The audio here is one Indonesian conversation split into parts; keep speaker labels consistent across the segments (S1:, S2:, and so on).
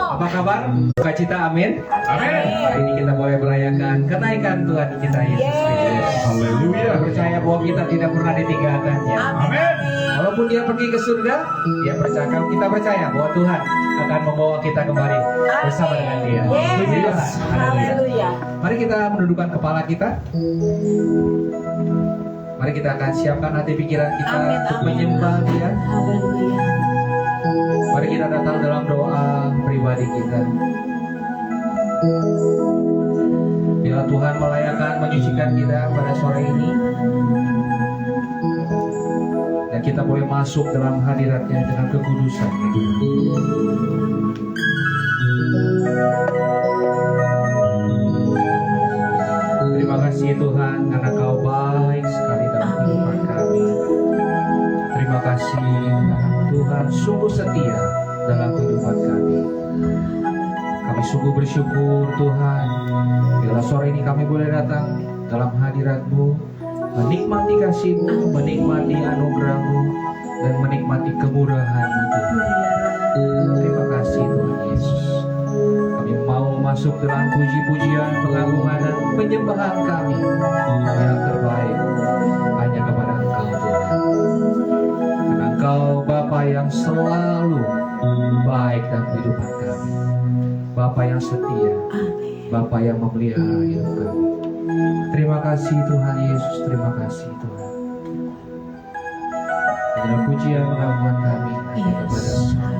S1: Apa kabar? Sukacita, amin.
S2: Amin.
S1: Hari ini kita boleh merayakan kenaikan Tuhan kita Yesus Kristus.
S2: Haleluya.
S1: Kita percaya bahwa kita tidak pernah ditinggalkannya.
S2: Amin.
S1: Walaupun dia pergi ke surga, kita percaya bahwa Tuhan akan membawa kita kembali bersama dengan dia. Puji Tuhan.
S3: Haleluya.
S1: Mari kita menundukkan kepala kita. Mari kita akan siapkan hati pikiran kita untuk menyembah dia.
S3: Haleluya.
S1: Mari kita datang dalam doa pribadi kita. Bila Tuhan melayakkan menyucikan kita pada sore ini, dan kita boleh masuk dalam hadiratnya dengan kekudusan. Terima kasih Tuhan karena Kau baik sekali dalam kehidupan kami. Terima kasih Tuhan sungguh setia dalam kehidupan kami. Kami sungguh bersyukur Tuhan bila sore ini kami boleh datang dalam hadirat-Mu, menikmati kasih-Mu, menikmati anugerah-Mu, dan menikmati kemurahan-Mu Tuhan. Terima kasih Tuhan Yesus. Kami mau masuk dalam puji-pujian, pengagungan, dan penyembahan kami yang terbaik hanya kepada Engkau Tuhan. Karena Engkau Bapa yang selalu baik dalam kehidupan kami, Bapa yang setia, Bapa yang memelihara hidup kami. Terima kasih Tuhan Yesus, terima kasih Tuhan. Inilah pujian pengagungan kami hanya kepada Engkau.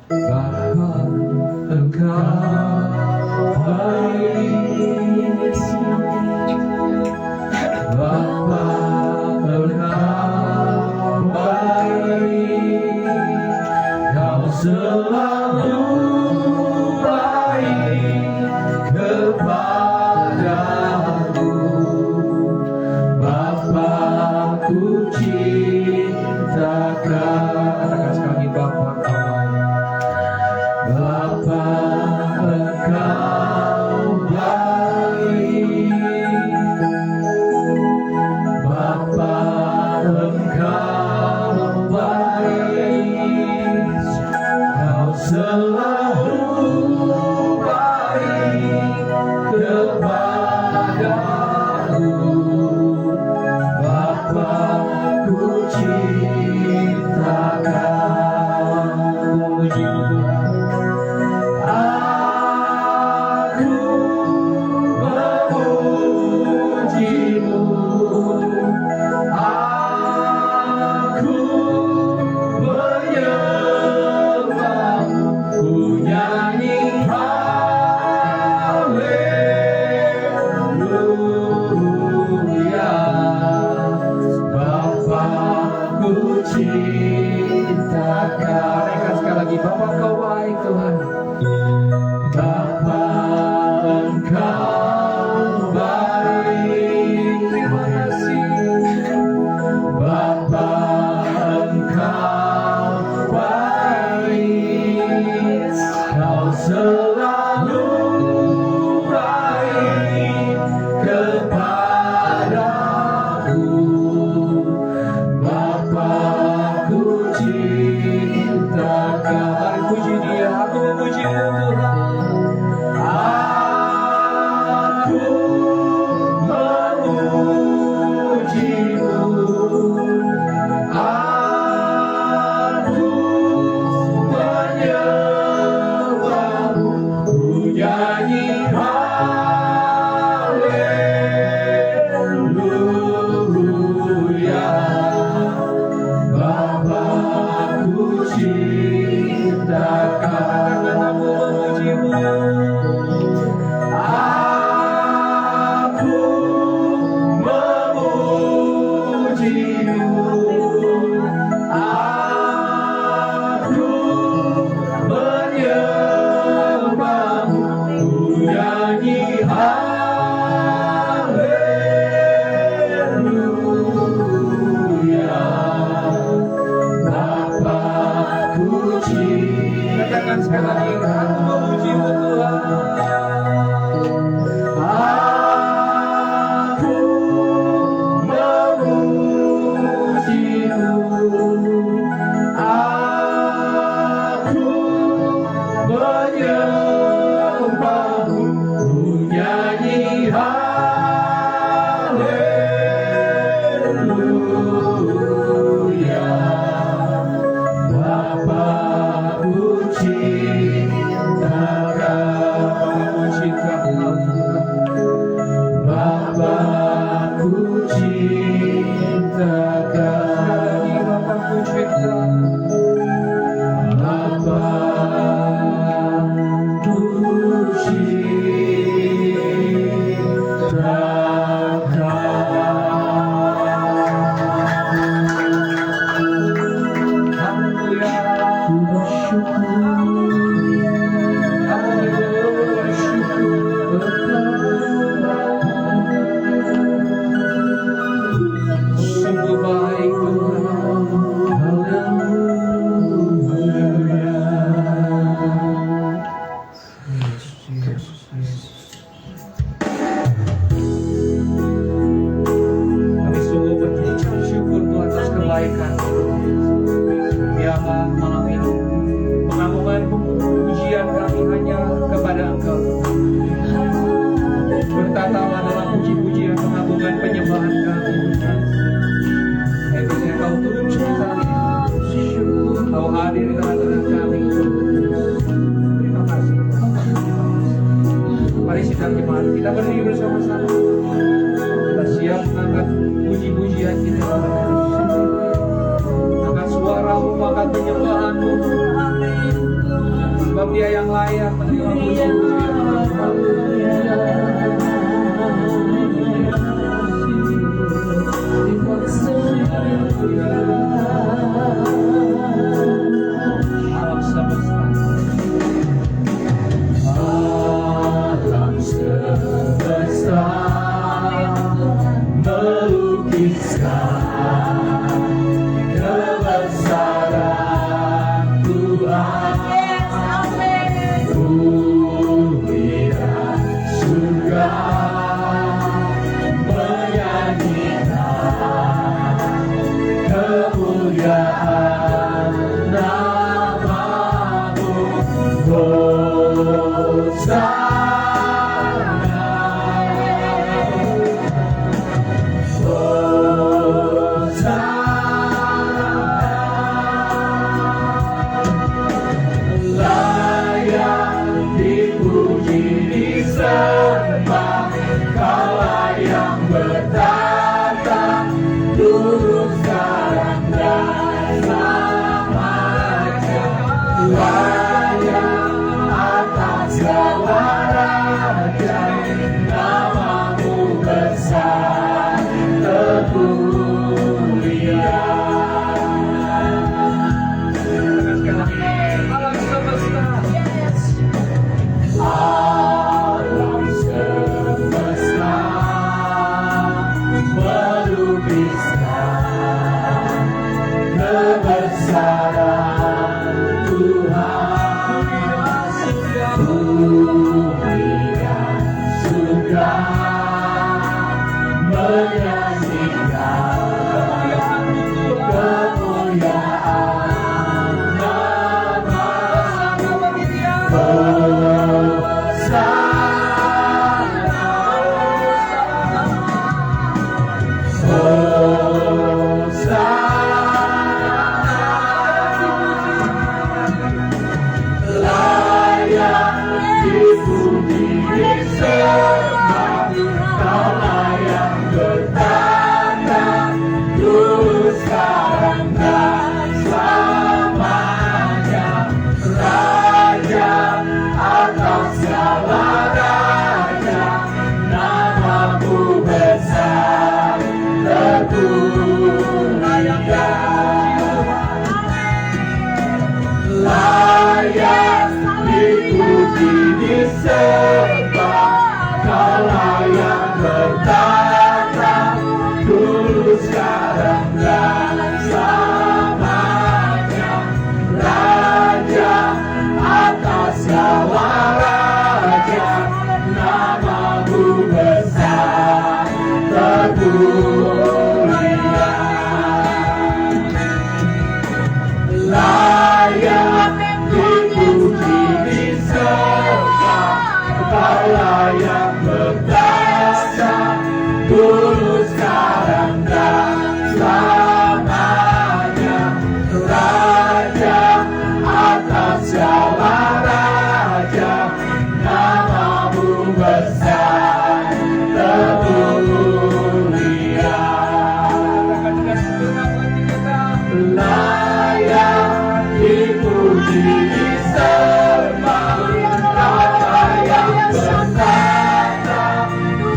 S1: Bapa Engkau baik, Bapa Engkau baik, Kau selalu baik kepadaku. Bapa-Ku cinta Kau. Katakan sekali, Bapa Engkau baik. Bapa Engkau baik, Bapa Engkau baik, Kau selalu baik kepadaku. Bapa-Ku cinta Kau. Puji Tuhan. Bapa Engkau baik Tuhan. Bapa Engkau baik. Terima kasih. Bapa Engkau baik, Kau selalu baik kepadaku. Bapa-Ku cinta Kau. Puji Dia, aku memuji Tuhan. Aku memuji-Mu. Aku menyembah-Mu. Ku nyanyi haleluya. Bapa-Ku cinta Kau. Aku memuji-Mu. Aku memuji-Mu. Aku menyembah-Mu. Ku nyanyi haleluya. Bapa-Ku cinta. Katakan sekali lagi, aku memuji-Mu Tuhan. Tuhan. Kita berdiri bersama-sama. Kita siap mengangkat puji-pujian kita kepada Tuhan. Angkat suaramu, angkat penyembahanmu. Sebab Dia yang layak menerima puji-pujian Tuhan. Alam semesta, alam semesta melukiskan kebesaran Tuhan. Bumi dan surga menyanyikan kemuliaan nama-Mu. Hosana, layak dipuji, disembah, Kaulah yang bertata dulu, sekarang dan selamanya. Layak atas segala raja, nama-Mu besar kemuliaan. Alam semesta, alam semesta melukiskan kebesaran Tuhan. Bumi dan surga menyanyikan kemuliaan nama-Mu. Layak dipuji, disembah, Kaulah yang bertata dulu, sekarang dan selamanya. Raja atas segala raja, nama-Mu besar terpujian. Layak dipuji, disembah, Kaulah yang bertata dulu, sekarang dan selamanya. Raja atas segala raja, nama-Mu besar terpujian. Layak dipuji, disembah, Kaulah yang bertata dulu, sekarang dan selamanya. Raja atas segala raja, nama-Mu besar terpujian. Layak dipuji, disembah, Kaulah yang bertata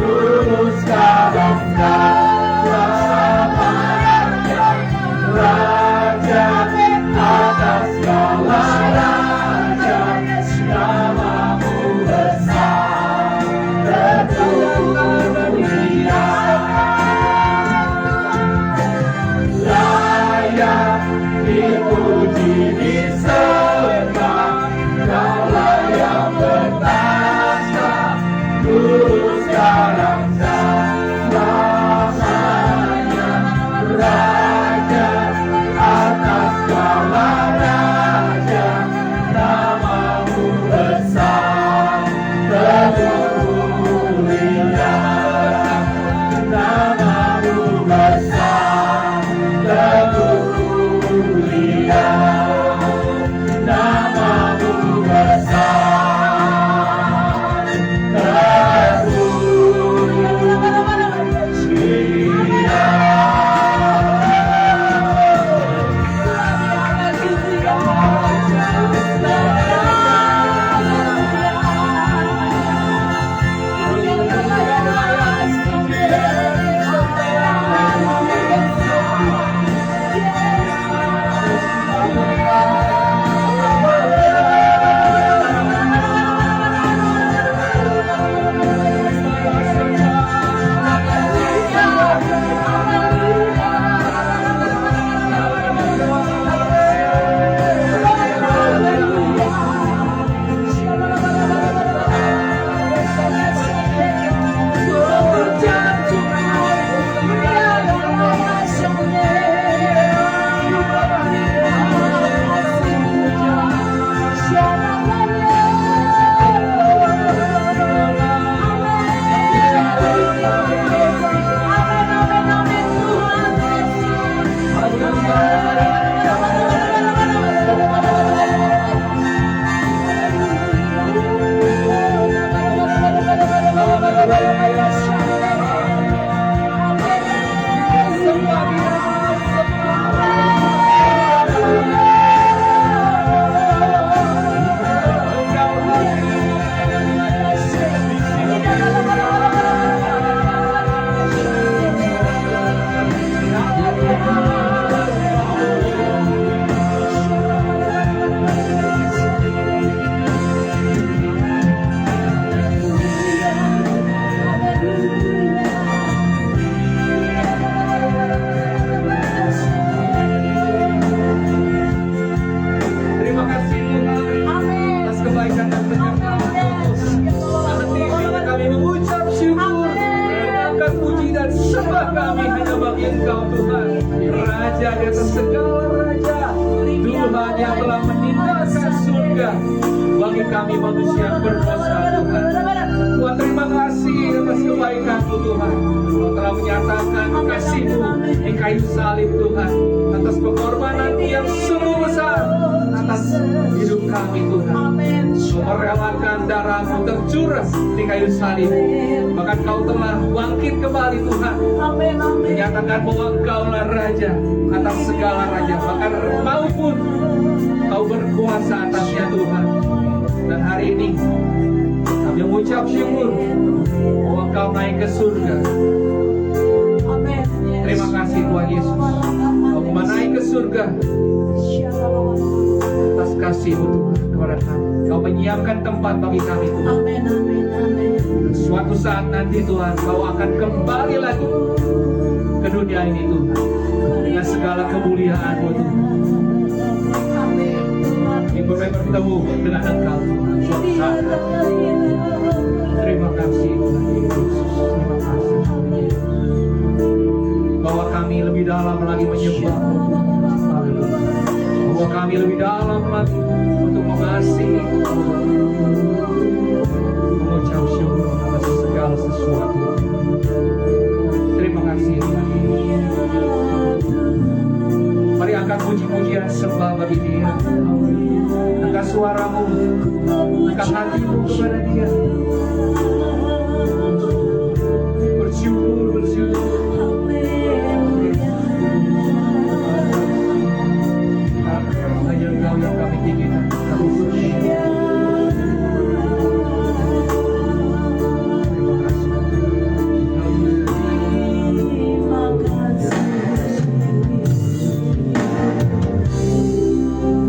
S1: dulu, sekarang dan selamanya. Raja atas segala raja, nama-Mu besar terpujian. Layak dipuji, disembah, Kaulah yang bertata dulu, sekarang dan selamanya. Raja atas segala raja, nama-Mu besar terpujian. Nama-Mu besar terpujian. Nama-Mu besar terpujian. kasih-Mu Tuhan. Kau telah menyatakan kasih-Mu di kayu salib Tuhan, atas pengorbanan yang sungguh besar atas hidup kami Tuhan. Kau merelakan darah-Mu tercurah di kayu salib. Bahkan Kau telah bangkit kembali Tuhan, menyatakan bahwa Engkaulah Raja atas segala raja, bahkan maupun Kau berkuasa atasnya Tuhan. Dan hari ini kami mengucap syukur bahwa Kau naik ke surga. Terima kasih Tuhan Yesus, Kau naik ke surga atas kasih-Mu Tuhan kepada kami. Kau menyiapkan tempat bagi kami Tuhan. Suatu saat nanti Tuhan, Kau akan kembali lagi ke dunia ini Tuhan, dengan segala kemuliaan-Mu Tuhan. Kami bertemu dengan Engkau Tuhan suatu saat. Terima kasih Tuhan Yesus. Terima kasih Tuhan Yesus. Bahwa kami lebih dalam lagi menyembah-Mu Tuhan. Haleluya. Bahwa kami lebih dalam lagi untuk mengasihi Tuhan. Mengucap syukur atas segala sesuatu. Terima kasih Tuhan Yesus. Mari angkat puji-pujian sembah bagi Dia. Angkat suaramu, angkat hatimu kepada Dia. Bersyukur, bersyukur. Hanya Engkau yang kami tinggikan, kami bersyukur. Terima kasih.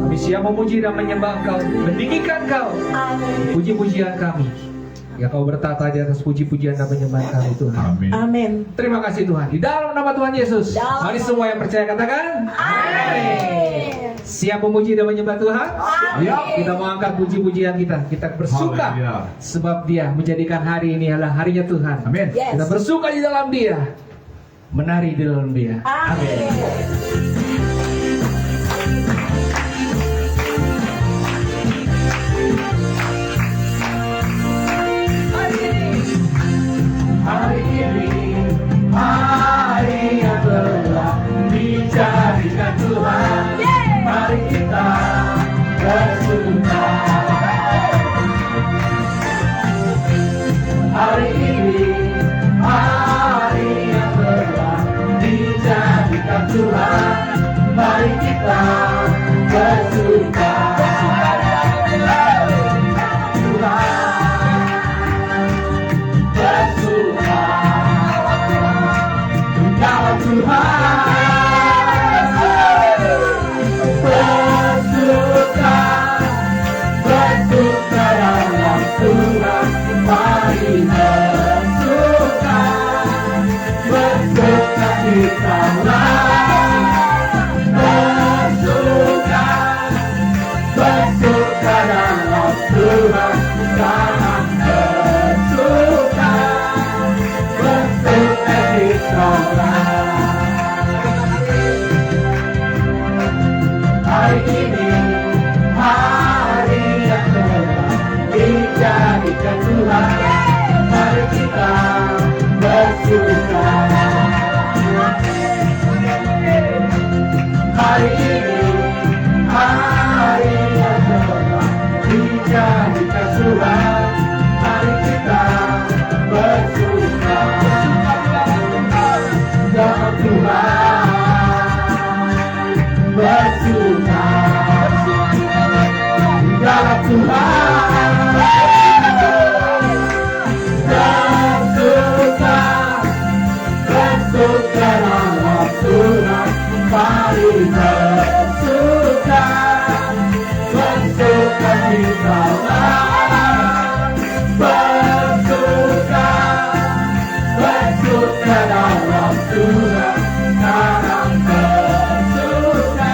S1: Kami siap memuji dan menyembah Engkau, meninggikan Engkau. Puji-pujian kami, ya Kau bertata di atas puji-pujian dan penyembahan kami Tuhan.
S3: Amin.
S1: Terima kasih Tuhan. Di dalam nama Tuhan Yesus, mari semua yang percaya katakan amin. Siap memuji dan menyembah Tuhan? Yuk, kita mau angkat puji-pujian kita. Kita bersuka sebab Dia menjadikan hari ini adalah harinya Tuhan. Amin.
S3: Yes.
S1: Kita bersuka di dalam Dia, menari di dalam Dia. Amin. Hari ini, hari yang telah dijadikan Tuhan. Mari kita bersuka. Hari ini, hari yang telah dijadikan Tuhan. Mari kita bersuka. Hari ini, hari yang telah dijadikan Tuhan. Mari kita bersuka. Hari ini, hari yang telah dijadikan Tuhan. Mari kita bersuka. Dalam Tuhan, bersuka. Dalam Tuhan, bersuka. Bersuka dalam Tuhan. Mari bersuka. Bersuka di dalam. Bersuka. Bersuka dalam Tuhan. Sekarang bersuka.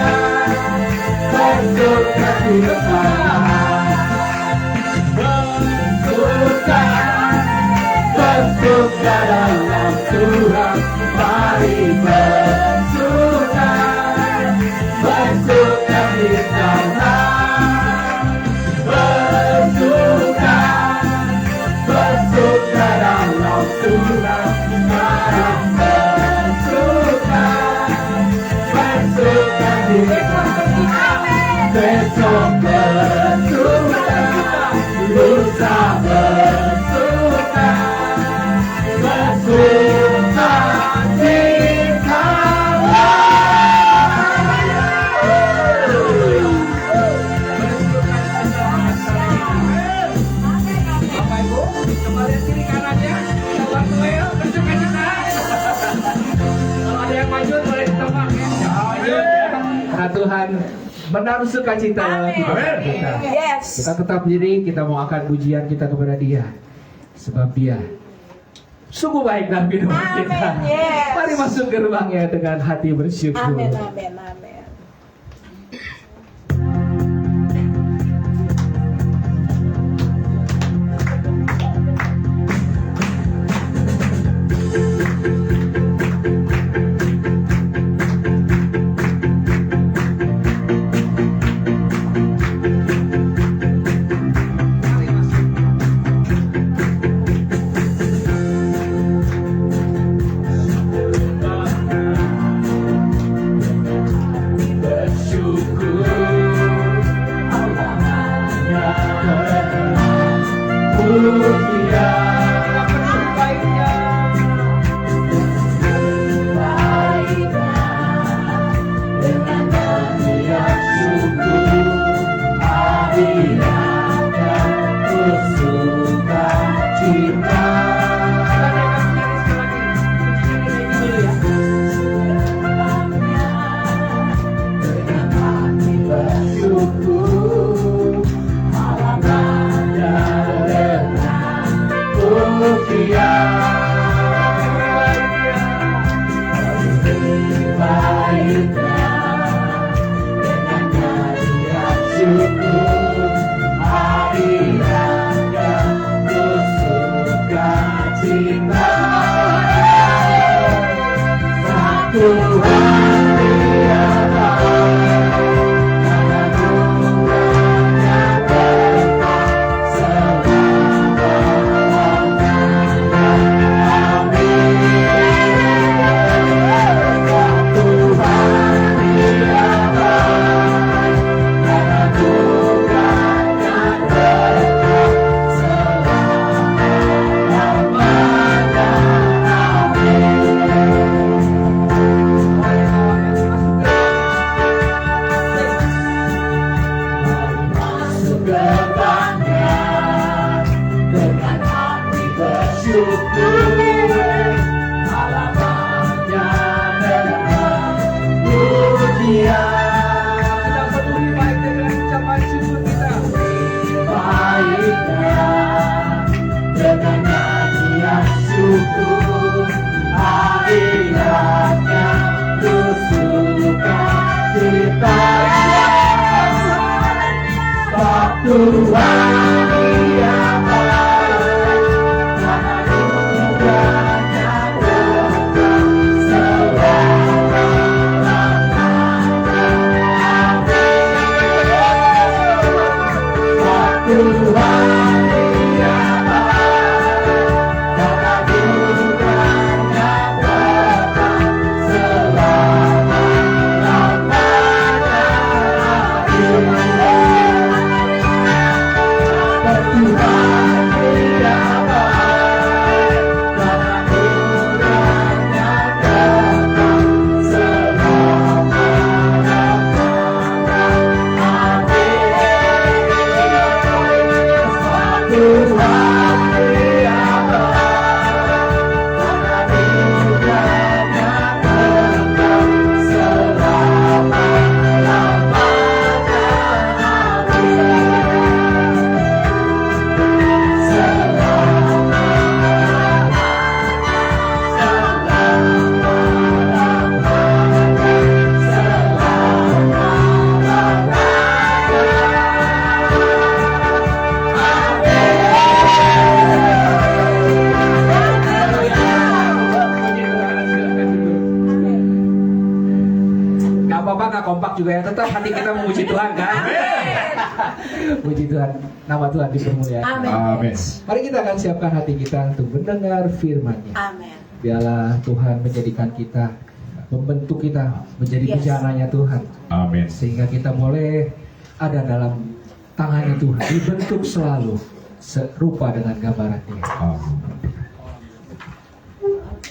S1: Bersuka di dalam. Bersuka. Bersuka dalam Tuhan. Mari bersuka. Bersuka di dalam. Bersuka. Bersuka dalam Tuhan. menaruh sukacita dalam
S3: Amin.
S1: kehidupan kita.
S3: Yes.
S1: Kita tetap diri, kita mau angkat pujian kita kepada Dia, sebab Dia sungguh baik dalam kehidupan
S3: Amin.
S1: kita.
S3: Yes.
S1: Mari masuk gerbangnya dengan hati bersyukur.
S3: Amin, amin, amin.
S1: Kompak juga ya, tetap hati kita memuji Tuhan kan? Puji Tuhan, nama Tuhan dipermuliakan.
S3: Amin.
S1: Mari kita akan siapkan hati kita untuk mendengar firman-Nya.
S3: Amin.
S1: Biarlah Tuhan menjadikan kita, membentuk kita menjadi bejananya Tuhan.
S2: Amin.
S1: Sehingga kita boleh ada dalam tangannya Tuhan, dibentuk selalu serupa dengan gambaran Dia.
S2: Amin.
S1: Terima kasih.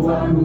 S2: Bukan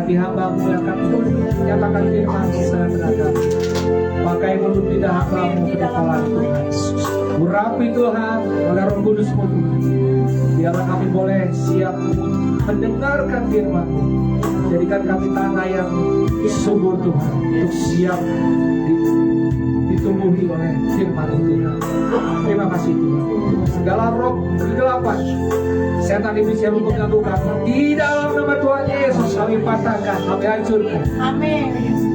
S1: hati hamba-Mu yang akan menyatakan firman-Mu secara beragama. Pakai mulut lidah hamba-Mu berkenan Tuhan. Urapi Tuhan oleh Roh Kudus-Mu Tuhan. Biarlah kami boleh siap mendengarkan firman-Mu. Jadikan kami tanah yang subur Tuhan, untuk siap ditumbuhi oleh firman-Mu Tuhan. Terima kasih Tuhan. Segala roh kegelapan, setan iblis yang mengganggukan, di dalam nama Tuhan Yesus kami patahkan, kami hancurkan.
S3: Amin.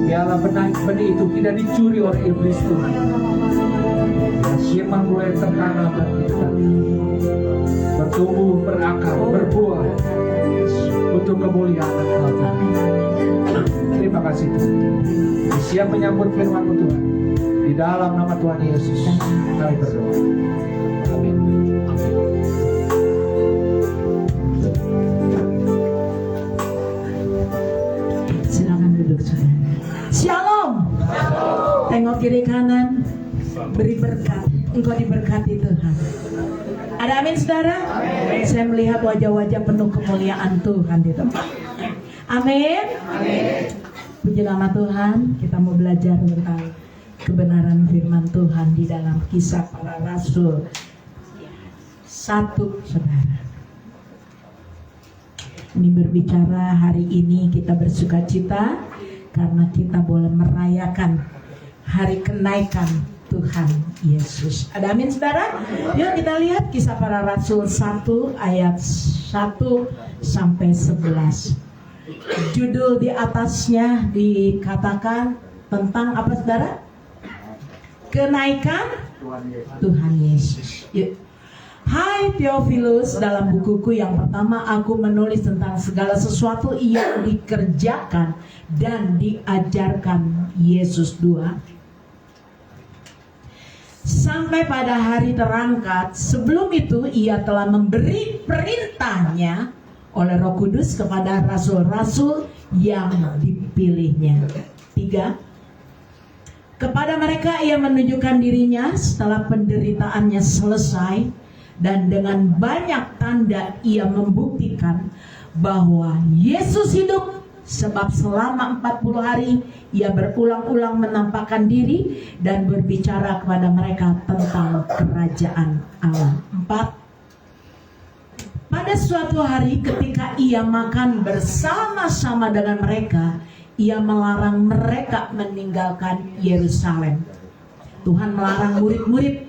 S1: Biarlah benih itu tidak dicuri oleh iblis Tuhan. Firman mulai tertanam dan kita bertumbuh, berakar, berbuah untuk kemuliaan Engkau Tuhan. Terima kasih Tuhan. Siap menyambut firman-Mu Tuhan. Di dalam nama Tuhan Yesus kami berdoa. Amin.
S3: Silakan duduk saudara. Shalom. Tengok kiri kanan. Beri berkat. Engkau diberkati Tuhan. Ada amin saudara? Amin. Saya melihat wajah-wajah penuh kemuliaan Tuhan di tempat. Amin. Amin. Puji nama Tuhan. Kita mau belajar tentang kebenaran firman Tuhan di dalam Kisah Para Rasul 1, saudara. Ini berbicara hari ini kita bersukacita karena kita boleh merayakan hari kenaikan Tuhan Yesus. Ada amin saudara? Yuk kita lihat Kisah Para Rasul 1 ayat 1 sampai 11. Judul di atasnya dikatakan tentang apa saudara? Kenaikan Tuhan Yesus. Yuk. Hai Theophilus, dalam bukuku yang pertama aku menulis tentang segala sesuatu yang dikerjakan dan diajarkan Yesus 2 sampai pada hari terangkat. Sebelum itu ia telah memberi perintahnya oleh Roh Kudus kepada rasul-rasul yang dipilihnya. 3. Kepada mereka ia menunjukkan dirinya setelah penderitaannya selesai, dan dengan banyak tanda ia membuktikan bahwa Yesus hidup, sebab selama 40 hari ia berulang-ulang menampakkan diri dan berbicara kepada mereka tentang kerajaan Allah. 4. Pada suatu hari ketika ia makan bersama-sama dengan mereka, ia melarang mereka meninggalkan Yerusalem. Tuhan melarang murid-murid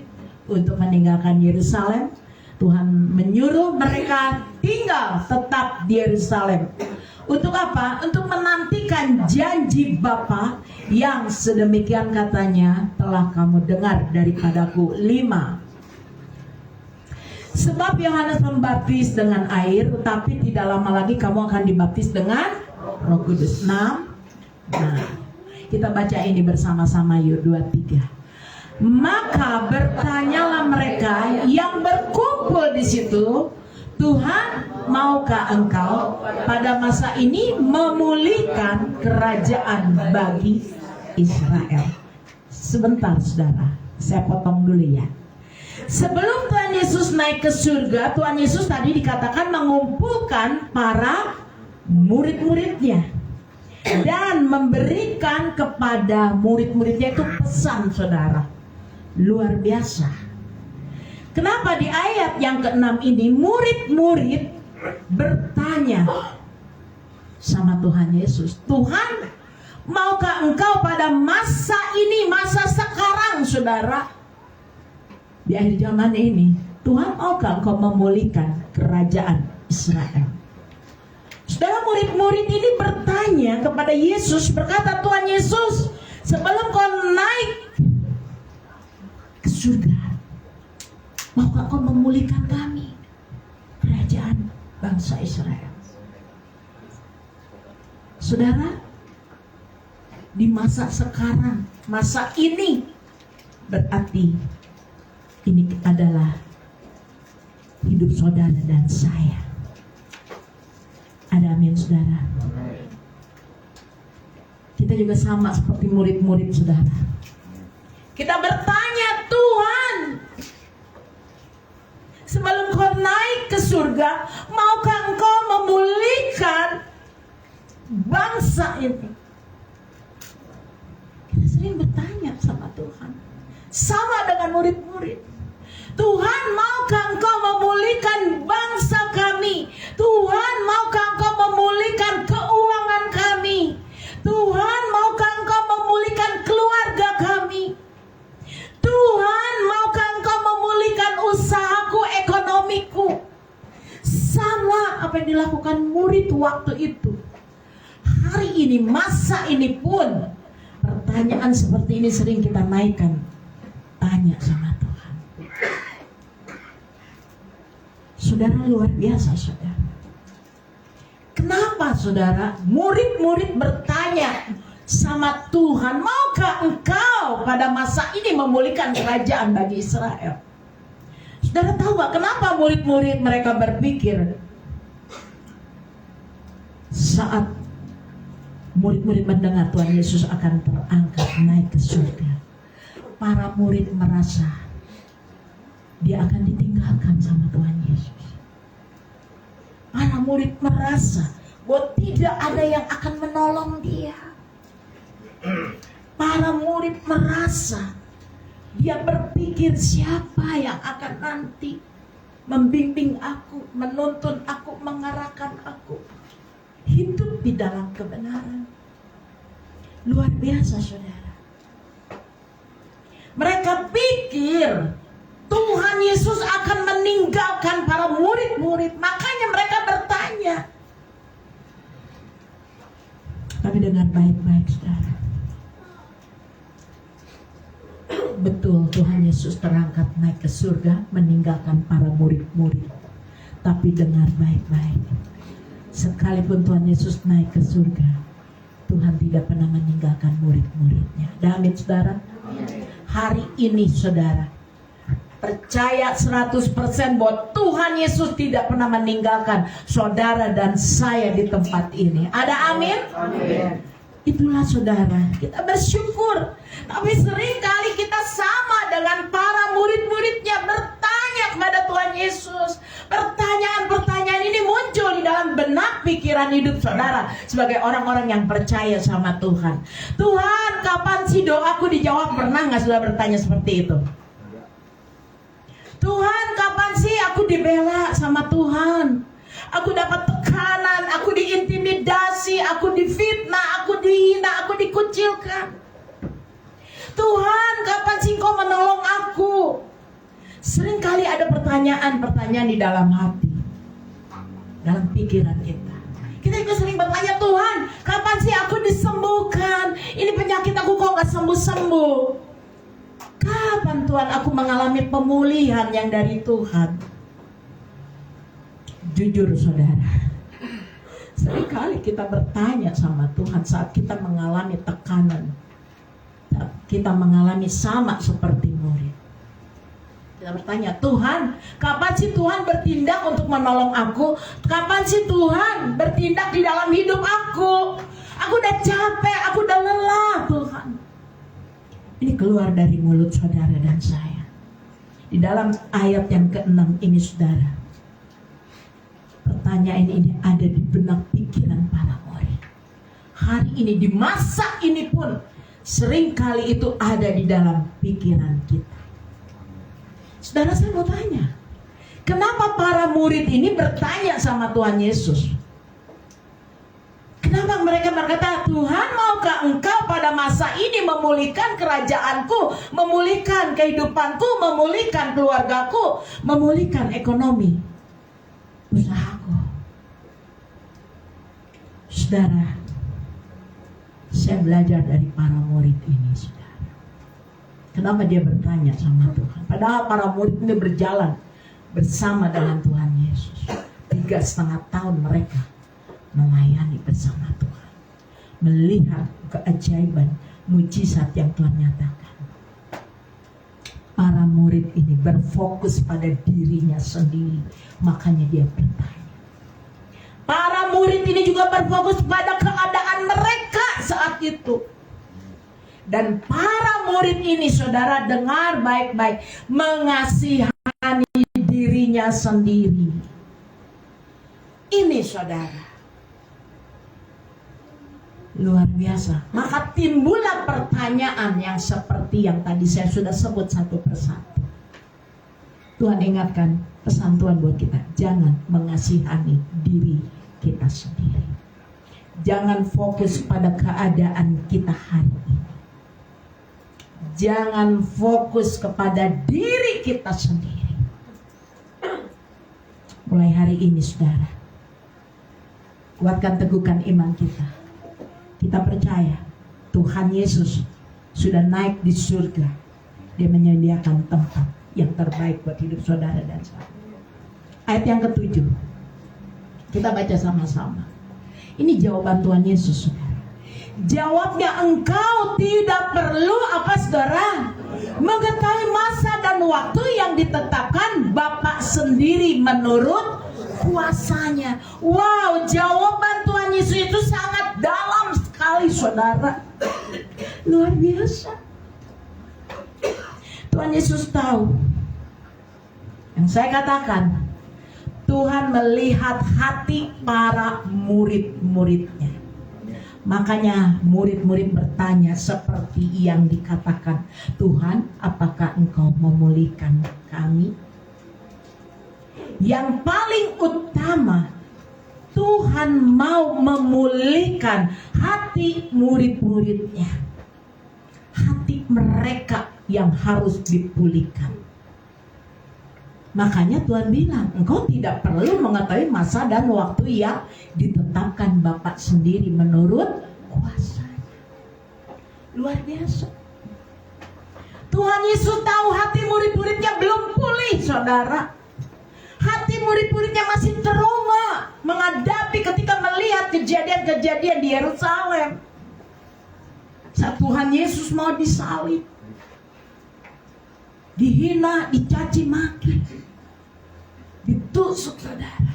S3: untuk meninggalkan Yerusalem. Tuhan menyuruh mereka tinggal tetap di Yerusalem. Untuk apa? Untuk menantikan janji Bapa yang sedemikian katanya telah kamu dengar daripadaku. 5. Sebab Yohanes membaptis dengan air, tetapi tidak lama lagi kamu akan dibaptis dengan Roh Kudus. 6. Nah, kita baca ini bersama-sama yuk. 2, 3. Maka bertanyalah mereka yang berkumpul di situ, Tuhan, maukah engkau pada masa ini memulihkan kerajaan bagi Israel? Sebentar saudara, saya potong dulu ya. Sebelum Tuhan Yesus naik ke surga, Tuhan Yesus tadi dikatakan mengumpulkan para murid-muridnya dan memberikan kepada murid-muridnya itu pesan saudara. Luar biasa. Kenapa di ayat yang ke-6 ini murid-murid bertanya sama Tuhan Yesus, Tuhan, maukah engkau pada masa ini, masa sekarang saudara, di akhir zaman ini, Tuhan maukah engkau memulihkan kerajaan Israel? Saudara, murid-murid ini bertanya kepada Yesus, berkata, Tuhan Yesus, sebelum kau naik ke surga, maukah kau memulihkan kami kerajaan bangsa Israel? Saudara, di masa sekarang, masa ini, berarti ini adalah hidup saudara dan saya. Ada amin saudara? Kita juga sama seperti murid-murid saudara. Kita bertanya, Tuhan, sebelum kau naik ke surga, maukah engkau memulihkan bangsa bangsa ini. Kita sering bertanya sama Tuhan. Sama dengan murid-murid. Tuhan, maukah Engkau memulihkan bangsa kami? Tuhan, maukah Engkau memulihkan keuangan kami? Tuhan, maukah Engkau memulihkan keluarga kami? Tuhan, maukah Engkau memulihkan usahaku, ekonomiku? Sama apa yang dilakukan murid waktu itu. Hari ini, masa ini pun pertanyaan seperti ini sering kita naikkan. Tanya sama Tuhan. Saudara, luar biasa saudara. Kenapa saudara murid-murid bertanya sama Tuhan, maukah Engkau pada masa ini memulihkan kerajaan bagi Israel? Saudara tahu gak kenapa murid-murid mereka berpikir saat murid-murid mendengar Tuhan Yesus akan terangkat naik ke surga, para murid merasa dia akan ditinggalkan sama Tuhan Yesus. Para murid merasa bahwa tidak ada yang akan menolong dia. Para murid merasa, dia berpikir siapa yang akan nanti membimbing aku, menuntun aku, mengarahkan aku hidup di dalam kebenaran. Luar biasa saudara. Mereka pikir Tuhan Yesus akan meninggalkan para murid-murid. Makanya mereka bertanya. Tapi dengan baik-baik saudara. Betul, Tuhan Yesus terangkat naik ke surga, meninggalkan para murid-murid. Tapi dengar baik-baik. Sekalipun Tuhan Yesus naik ke surga, Tuhan tidak pernah meninggalkan murid-muridnya. Amin saudara. Hari ini saudara, percaya 100% bahwa Tuhan Yesus tidak pernah meninggalkan saudara dan saya di tempat ini. Ada amin? Amin. Itulah saudara, kita bersyukur. Tapi seringkali kita sama dengan para murid-muridnya bertanya kepada Tuhan Yesus. Pertanyaan-pertanyaan ini muncul di dalam benak pikiran hidup saudara sebagai orang-orang yang percaya sama Tuhan. Tuhan, kapan sih doaku dijawab? Pernah gak saudara bertanya seperti itu? Tuhan, kapan sih aku dibela sama Tuhan? Aku dapat tekanan, aku diintimidasi, aku difitnah, aku dihina, aku dikucilkan. Tuhan, kapan sih Engkau menolong aku? Seringkali ada pertanyaan-pertanyaan di dalam hati, dalam pikiran kita. Kita juga sering bertanya, Tuhan, kapan sih aku disembuhkan? Ini penyakit aku kok gak sembuh-sembuh? Kapan Tuhan aku mengalami pemulihan yang dari Tuhan? Jujur saudara, seringkali kita bertanya sama Tuhan saat kita mengalami tekanan, kita mengalami sama seperti murid. Kita bertanya, Tuhan, kapan sih Tuhan bertindak untuk menolong aku? Kapan sih Tuhan bertindak di dalam hidup aku? Aku udah capek, aku udah lelah Tuhan. Ini keluar dari mulut saudara dan saya. Di dalam ayat yang ke-6 ini saudara, pertanyaan ini ada di benak pikiran para murid. Hari ini, di masa ini pun seringkali itu ada di dalam pikiran kita. Saudara, saya mau tanya, kenapa para murid ini bertanya sama Tuhan Yesus? Kenapa mereka berkata, Tuhan, maukah Engkau pada masa ini memulihkan kerajaanku, memulihkan kehidupanku, memulihkan keluargaku, memulihkan ekonomi usahaku? Saudara, saya belajar dari para murid ini, saudara. Kenapa dia bertanya sama Tuhan? Padahal para murid ini berjalan bersama dengan Tuhan Yesus. 3,5 tahun mereka melayani bersama Tuhan, melihat keajaiban, mujizat yang Tuhan nyatakan. Para murid ini berfokus pada dirinya sendiri, makanya dia bertanya. Para murid ini juga berfokus pada keadaan mereka saat itu. Dan para murid ini, saudara, dengar baik-baik, mengasihani dirinya sendiri. Ini saudara, Luar biasa. Maka timbullah pertanyaan yang seperti yang tadi saya sudah sebut satu persatu. Tuhan ingatkan pesan Tuhan buat kita, jangan mengasihani diri kita sendiri. Jangan fokus pada keadaan kita hari ini. Jangan fokus kepada diri kita sendiri. Mulai hari ini saudara, kuatkan teguhkan iman kita. Kita percaya Tuhan Yesus sudah naik di surga. Dia menyediakan tempat yang terbaik buat hidup saudara dan saya. Ayat yang ke-7 kita baca sama-sama. Ini jawaban Tuhan Yesus, saudara. Jawabnya, engkau tidak perlu apa saudara? Mengetahui masa dan waktu yang ditetapkan Bapa sendiri menurut kuasanya. Wow, jawaban Tuhan Yesus itu sangat dalam sekali saudara. Luar biasa. Tuhan Yesus tahu. Yang saya katakan, Tuhan melihat hati para murid-muridnya. Makanya murid-murid bertanya seperti yang dikatakan, Tuhan, apakah engkau memulihkan kami? Yang paling utama, Tuhan mau memulihkan hati murid-muridnya. Hati mereka yang harus dipulihkan. Makanya Tuhan bilang, engkau tidak perlu mengetahui masa dan waktu yang ditetapkan Bapa sendiri menurut kuasanya. Luar biasa. Tuhan Yesus tahu hati murid-muridnya belum pulih, saudara. Hati murid-muridnya masih trauma menghadapi ketika melihat kejadian-kejadian di Yerusalem. Saat Tuhan Yesus mau disalib, dihina, dicaci maki, ditusuk, saudara.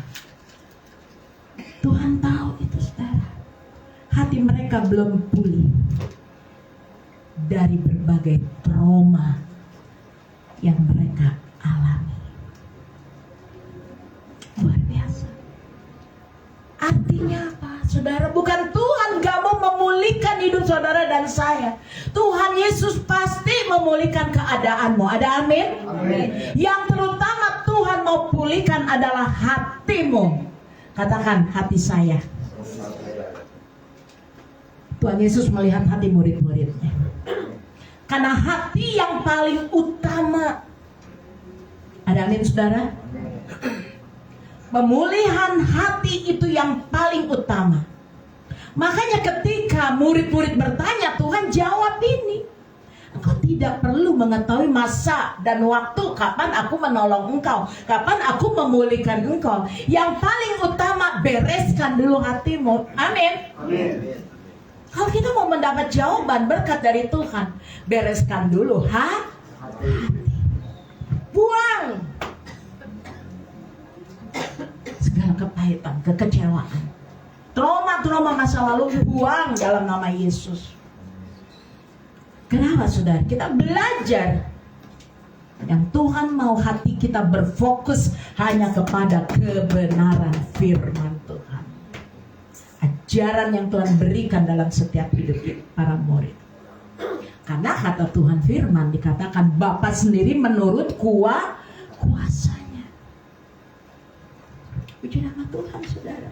S3: Tuhan tahu itu, saudara. Hati mereka belum pulih dari berbagai trauma yang mereka alami. Luar biasa. Artinya apa, saudara? Bukan Tuhan gak mau memulihkan hidup saudara dan saya. Tuhan Yesus pasti memulihkan keadaanmu. Ada amin? Amin. Yang terutama Tuhan mau pulihkan adalah hatimu. Katakan, hati saya. Tuhan Yesus melihat hati murid-muridnya. Karena hati yang paling utama. Ada amin, saudara? Pemulihan hati itu yang paling utama. Makanya ketika murid-murid bertanya, Tuhan jawab ini. Engkau tidak perlu mengetahui masa dan waktu kapan aku menolong engkau, kapan aku memulihkan engkau. Yang paling utama, bereskan dulu hatimu. Amin. Amin. Kalau kita mau mendapat jawaban berkat dari Tuhan, bereskan dulu hati. Buang segala kepahitan, kekecewaan, trauma-trauma masa lalu, buang dalam nama Yesus. Kenapa, saudara? Kita belajar yang Tuhan mau hati kita berfokus hanya kepada kebenaran firman Tuhan. Ajaran yang Tuhan berikan dalam setiap hidup para murid. Karena kata Tuhan firman dikatakan Bapa sendiri menurut kuasanya. Puji nama Tuhan, saudara.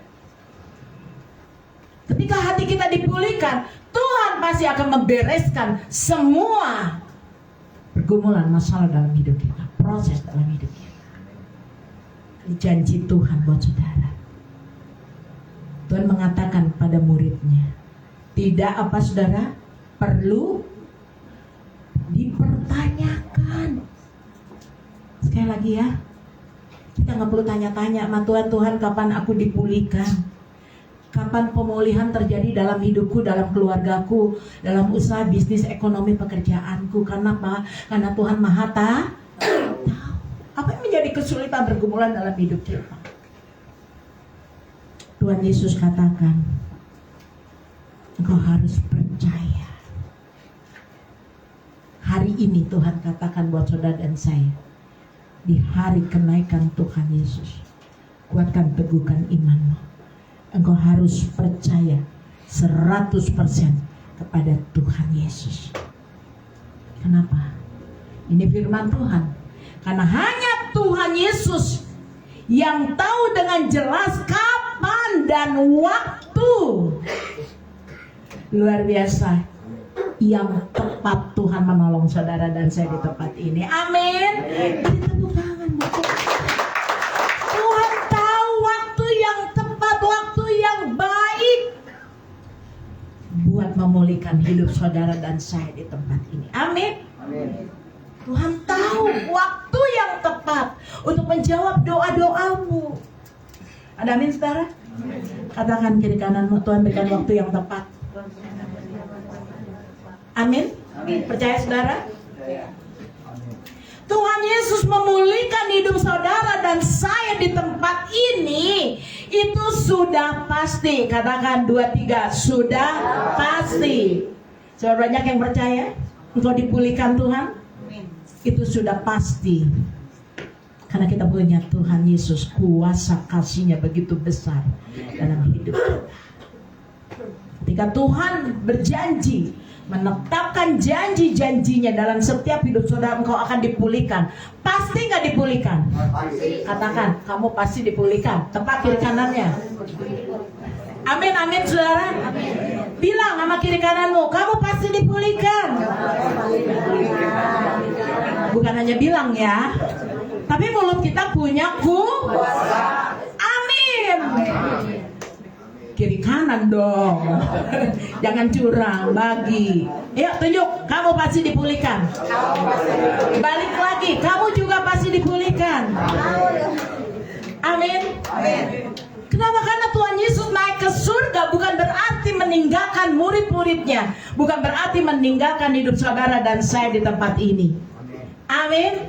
S3: Ketika hati kita dipulihkan, Tuhan pasti akan membereskan semua pergumulan masalah dalam hidup kita, proses dalam hidup kita. Janji Tuhan buat saudara. Tuhan mengatakan pada muridnya, tidak apa saudara, perlu dipertanyakan. Sekali lagi ya, kita nggak perlu tanya-tanya sama Tuhan, kapan aku dipulihkan? Kapan pemulihan terjadi dalam hidupku, dalam keluargaku, dalam usaha, bisnis, ekonomi, pekerjaanku? Karena apa? Karena Tuhan Maha tahu. Apa yang menjadi kesulitan pergumulan dalam hidup kita? Tuhan Yesus katakan, engkau harus percaya. Hari ini Tuhan katakan buat saudara dan saya, di hari kenaikan Tuhan Yesus, kuatkan teguhkan imanmu. Engkau harus percaya 100% kepada Tuhan Yesus. Kenapa? Ini firman Tuhan. Karena hanya Tuhan Yesus yang tahu dengan jelas kapan dan waktu luar biasa yang tepat Tuhan menolong saudara dan saya di tempat ini. Amin. Beri tepuk tangan buat Tuhan tahu waktu yang tepat, waktu yang baik buat memulihkan hidup saudara dan saya di tempat ini. Amin. Tuhan tahu waktu yang tepat untuk menjawab doa-doamu. Ada amin saudara? Katakan kiri kananmu, Tuhan berikan waktu yang tepat. Amin. Percaya saudara? Tuhan Yesus memulihkan hidup saudara dan saya di tempat ini, itu sudah pasti. Katakan 2-3, sudah pasti. Sudah banyak yang percaya engkau dipulihkan Tuhan? Itu sudah pasti. Karena kita punya Tuhan Yesus, kuasa kasih-Nya begitu besar dalam hidup kita. Ketika Tuhan berjanji, menetapkan janji-janjinya dalam setiap hidup saudara, engkau akan dipulihkan. Pasti nggak dipulihkan? Katakan, kamu pasti dipulihkan. Tepat kiri kanannya. Amin, amin saudara. Bilang sama kiri kananmu, kamu pasti dipulihkan. Bukan hanya bilang ya, tapi mulut kita punya kuasa. Amin. Kiri kanan dong. Jangan curang, bagi. Yuk tunjuk, kamu pasti dipulihkan. Balik lagi, kamu juga pasti dipulihkan. Amin. Kenapa? Karena Tuhan Yesus naik ke surga bukan berarti meninggalkan murid-muridnya, bukan berarti meninggalkan hidup saudara dan saya di tempat ini. Amin.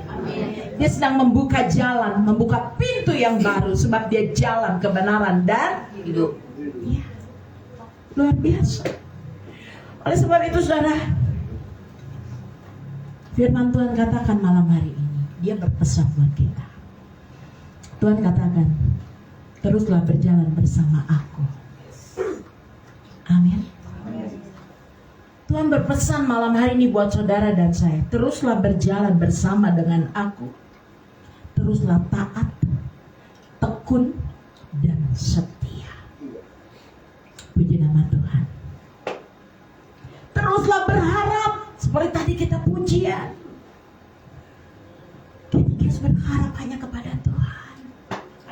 S3: Dia sedang membuka jalan, membuka pintu yang baru, sebab dia jalan kebenaran dan hidup. Ya. Luar biasa. Oleh sebab itu saudara, firman Tuhan katakan malam hari ini, dia berpesan buat kita. Tuhan katakan, teruslah berjalan bersama aku. Amin. Tuhan berpesan malam hari ini buat saudara dan saya, teruslah berjalan bersama dengan aku. Teruslah taat, tekun, dan setia. Puji nama Tuhan. Teruslah berharap, seperti tadi kita pujian. Kita harus berharap hanya kepada Tuhan.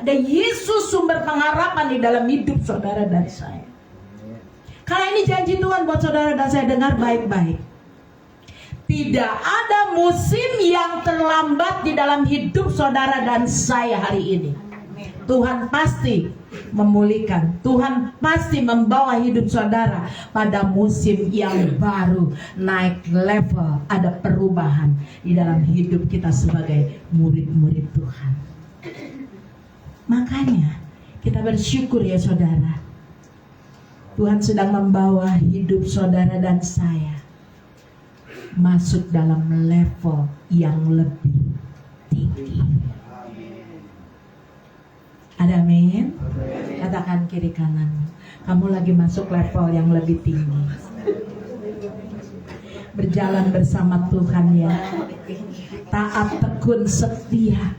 S3: Ada Yesus sumber pengharapan di dalam hidup saudara dan saya. Karena ini janji Tuhan buat saudara dan saya, dengar baik-baik. Tidak ada musim yang terlambat di dalam hidup saudara dan saya hari ini. Tuhan pasti memulihkan. Tuhan pasti membawa hidup saudara pada musim yang baru, naik level, ada perubahan di dalam hidup kita sebagai murid-murid Tuhan. Makanya kita bersyukur ya saudara. Tuhan sedang membawa hidup saudara dan saya masuk dalam level yang lebih tinggi. Ada amin? Katakan kiri kanan, kamu lagi masuk level yang lebih tinggi. Berjalan bersama Tuhan ya. Taat, tekun, setia,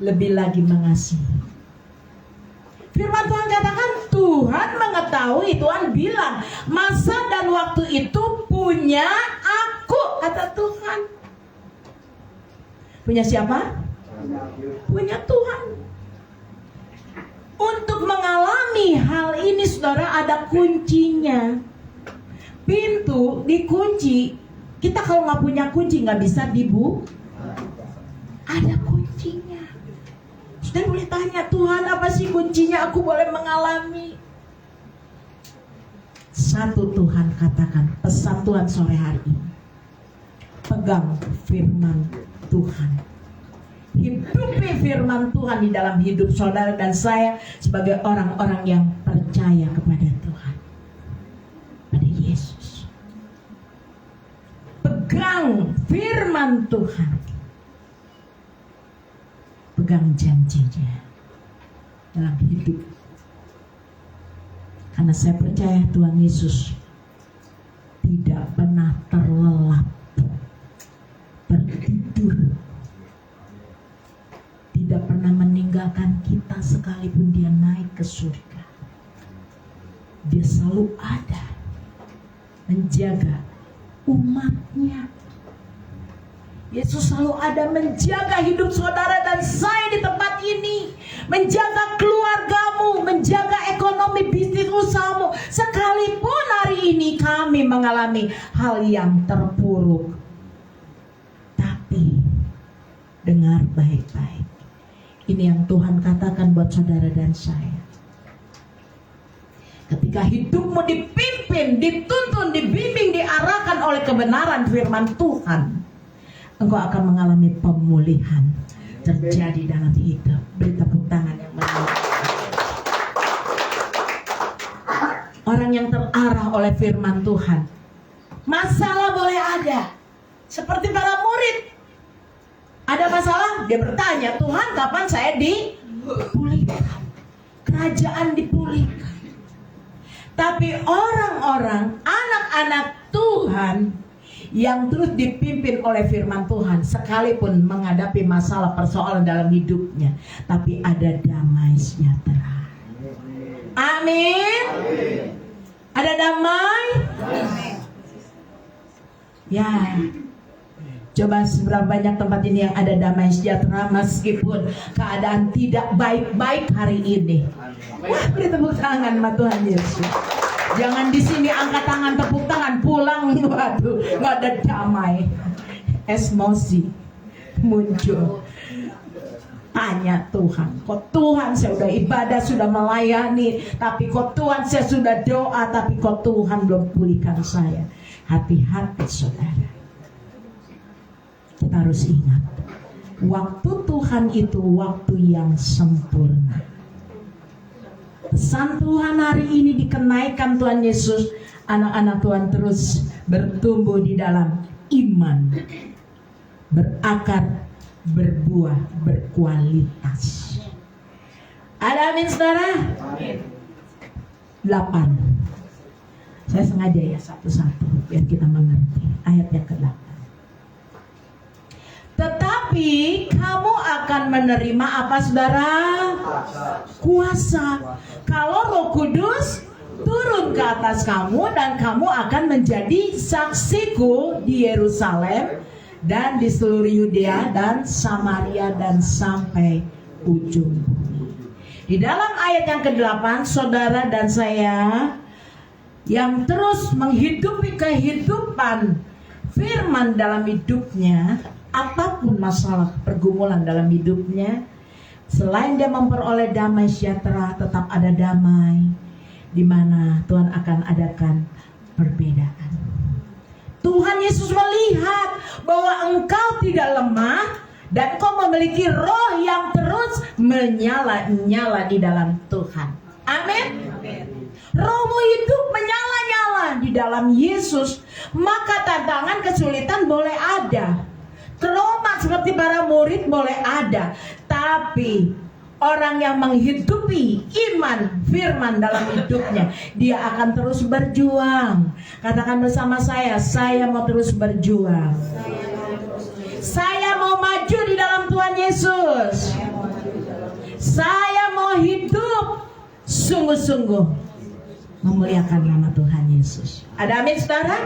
S3: lebih lagi mengasihi. Firman Tuhan katakan, Tuhan mengetahui, Tuhan bilang, masa dan waktu itu punya aku, kata Tuhan. Punya siapa? Punya Tuhan. Untuk mengalami hal ini saudara, ada kuncinya. Pintu dikunci. Kita kalau nggak punya kunci nggak bisa dibuka. Ada kuncinya. Sudah boleh tanya, Tuhan apa sih kuncinya aku boleh mengalami? Satu Tuhan katakan, pesan Tuhan sore hari ini. Pegang firman Tuhan. Hidupi firman Tuhan di dalam hidup saudara dan saya sebagai orang-orang yang percaya kepada Tuhan. Pada Yesus. Pegang firman Tuhan. Pegang janjinya dalam hidup. Karena Karena saya percaya Tuhan Yesus tidak pernah terlelap, tertidur, tidak pernah meninggalkan kita sekalipun dia naik ke surga. Dia selalu ada menjaga umatnya. Yesus selalu ada menjaga hidup saudara dan saya di tempat ini, menjaga keluargamu, menjaga ekonomi bisnis usahamu. Sekalipun hari ini kami mengalami hal yang terpuruk, tapi dengar baik-baik. Ini yang Tuhan katakan buat saudara dan saya. Ketika hidupmu dipimpin, dituntun, dibimbing, diarahkan oleh kebenaran firman Tuhan, engkau akan mengalami pemulihan terjadi dalam hidup. Beri tepuk tangan yang meriah. Orang yang terarah oleh firman Tuhan, masalah boleh ada. Seperti para murid, ada masalah, dia bertanya, Tuhan kapan saya dipulihkan? Kerajaan dipulihkan. Tapi orang-orang, anak-anak Tuhan yang terus dipimpin oleh firman Tuhan, sekalipun menghadapi masalah persoalan dalam hidupnya, tapi ada damai sejahtera. Amin. Ada damai. Ya. Coba seberapa banyak tempat ini yang ada damai sejahtera meskipun keadaan tidak baik-baik hari ini. Wah, beri tepuk tangan sama Tuhan Yesus. Jangan di sini angkat tangan, tepuk tangan, pulang, waduh, nggak ada damai. Emosi muncul. Tanya Tuhan, kok Tuhan saya sudah ibadah, sudah melayani, tapi kok Tuhan saya sudah doa, tapi kok Tuhan belum pulihkan saya. Hati-hati saudara. Kita harus ingat, waktu Tuhan itu waktu yang sempurna. Pesan Tuhan hari ini dikenaikan Tuhan Yesus, anak-anak Tuhan terus bertumbuh di dalam iman, berakar, berbuah, berkualitas. Ada amin saudara? 8. Saya sengaja ya satu-satu biar kita mengerti ayat yang ke-8. Tetapi kamu akan menerima apa saudara? Kuasa. Kalau Roh Kudus turun ke atas kamu dan kamu akan menjadi saksiku di Yerusalem dan di seluruh Yudea dan Samaria dan sampai ujung bumi. Di dalam ayat yang ke-8, saudara dan saya yang terus menghidupi kehidupan firman dalam hidupnya, apapun masalah pergumulan dalam hidupnya, selain dia memperoleh damai sejahtera, tetap ada damai di mana Tuhan akan adakan perbedaan. Tuhan Yesus melihat bahwa engkau tidak lemah dan kau memiliki roh yang terus menyala-nyala di dalam Tuhan. Amin. Rohmu hidup menyala-nyala di dalam Yesus, maka tantangan kesulitan boleh ada. Trauma seperti para murid boleh ada, tapi orang yang menghidupi iman firman dalam hidupnya, dia akan terus berjuang. Katakan bersama saya mau terus berjuang. Saya mau maju di dalam Tuhan Yesus. Saya mau hidup sungguh-sungguh memuliakan nama Tuhan Yesus. Ada amin saudara?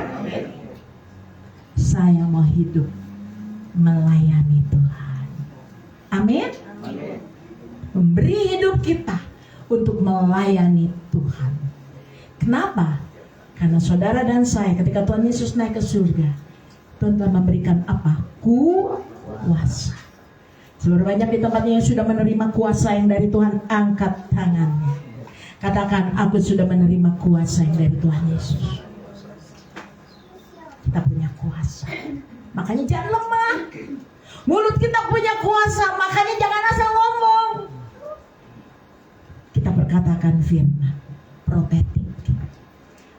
S3: Saya mau hidup melayani Tuhan. Amin. Memberi hidup kita untuk melayani Tuhan. Kenapa? Karena saudara dan saya ketika Tuhan Yesus naik ke surga, Tuhan telah memberikan apa? Kuasa. Seberapa banyak di tempatnya yang sudah menerima kuasa yang dari Tuhan, angkat tangannya. Katakan, aku sudah menerima kuasa yang dari Tuhan Yesus. Kita punya kuasa, makanya jangan lemah. Mulut kita punya kuasa, makanya jangan asal ngomong. Kita berkatakan firman profetik.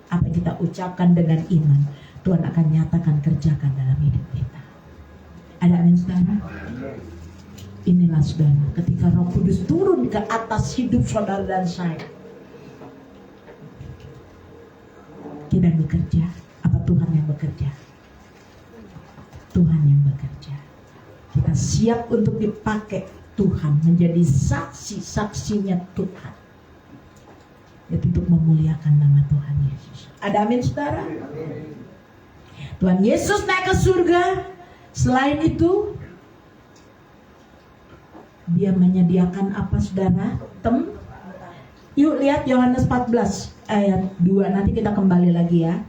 S3: Apa yang kita ucapkan dengan iman, Tuhan akan nyatakan, kerjakan dalam hidup kita. Ada amin saudara? Inilah saudara, ketika Roh Kudus turun ke atas hidup saudara dan saya, Kita yang bekerja, apa Tuhan yang bekerja? Tuhan yang bekerja. Kita siap untuk dipakai Tuhan, menjadi saksi-saksinya Tuhan, yaitu untuk memuliakan nama Tuhan Yesus. Ada amin, saudara? Tuhan Yesus naik ke surga. Selain itu, Dia menyediakan apa, saudara? Yuk lihat Yohanes 14 ayat 2. Nanti kita kembali lagi ya.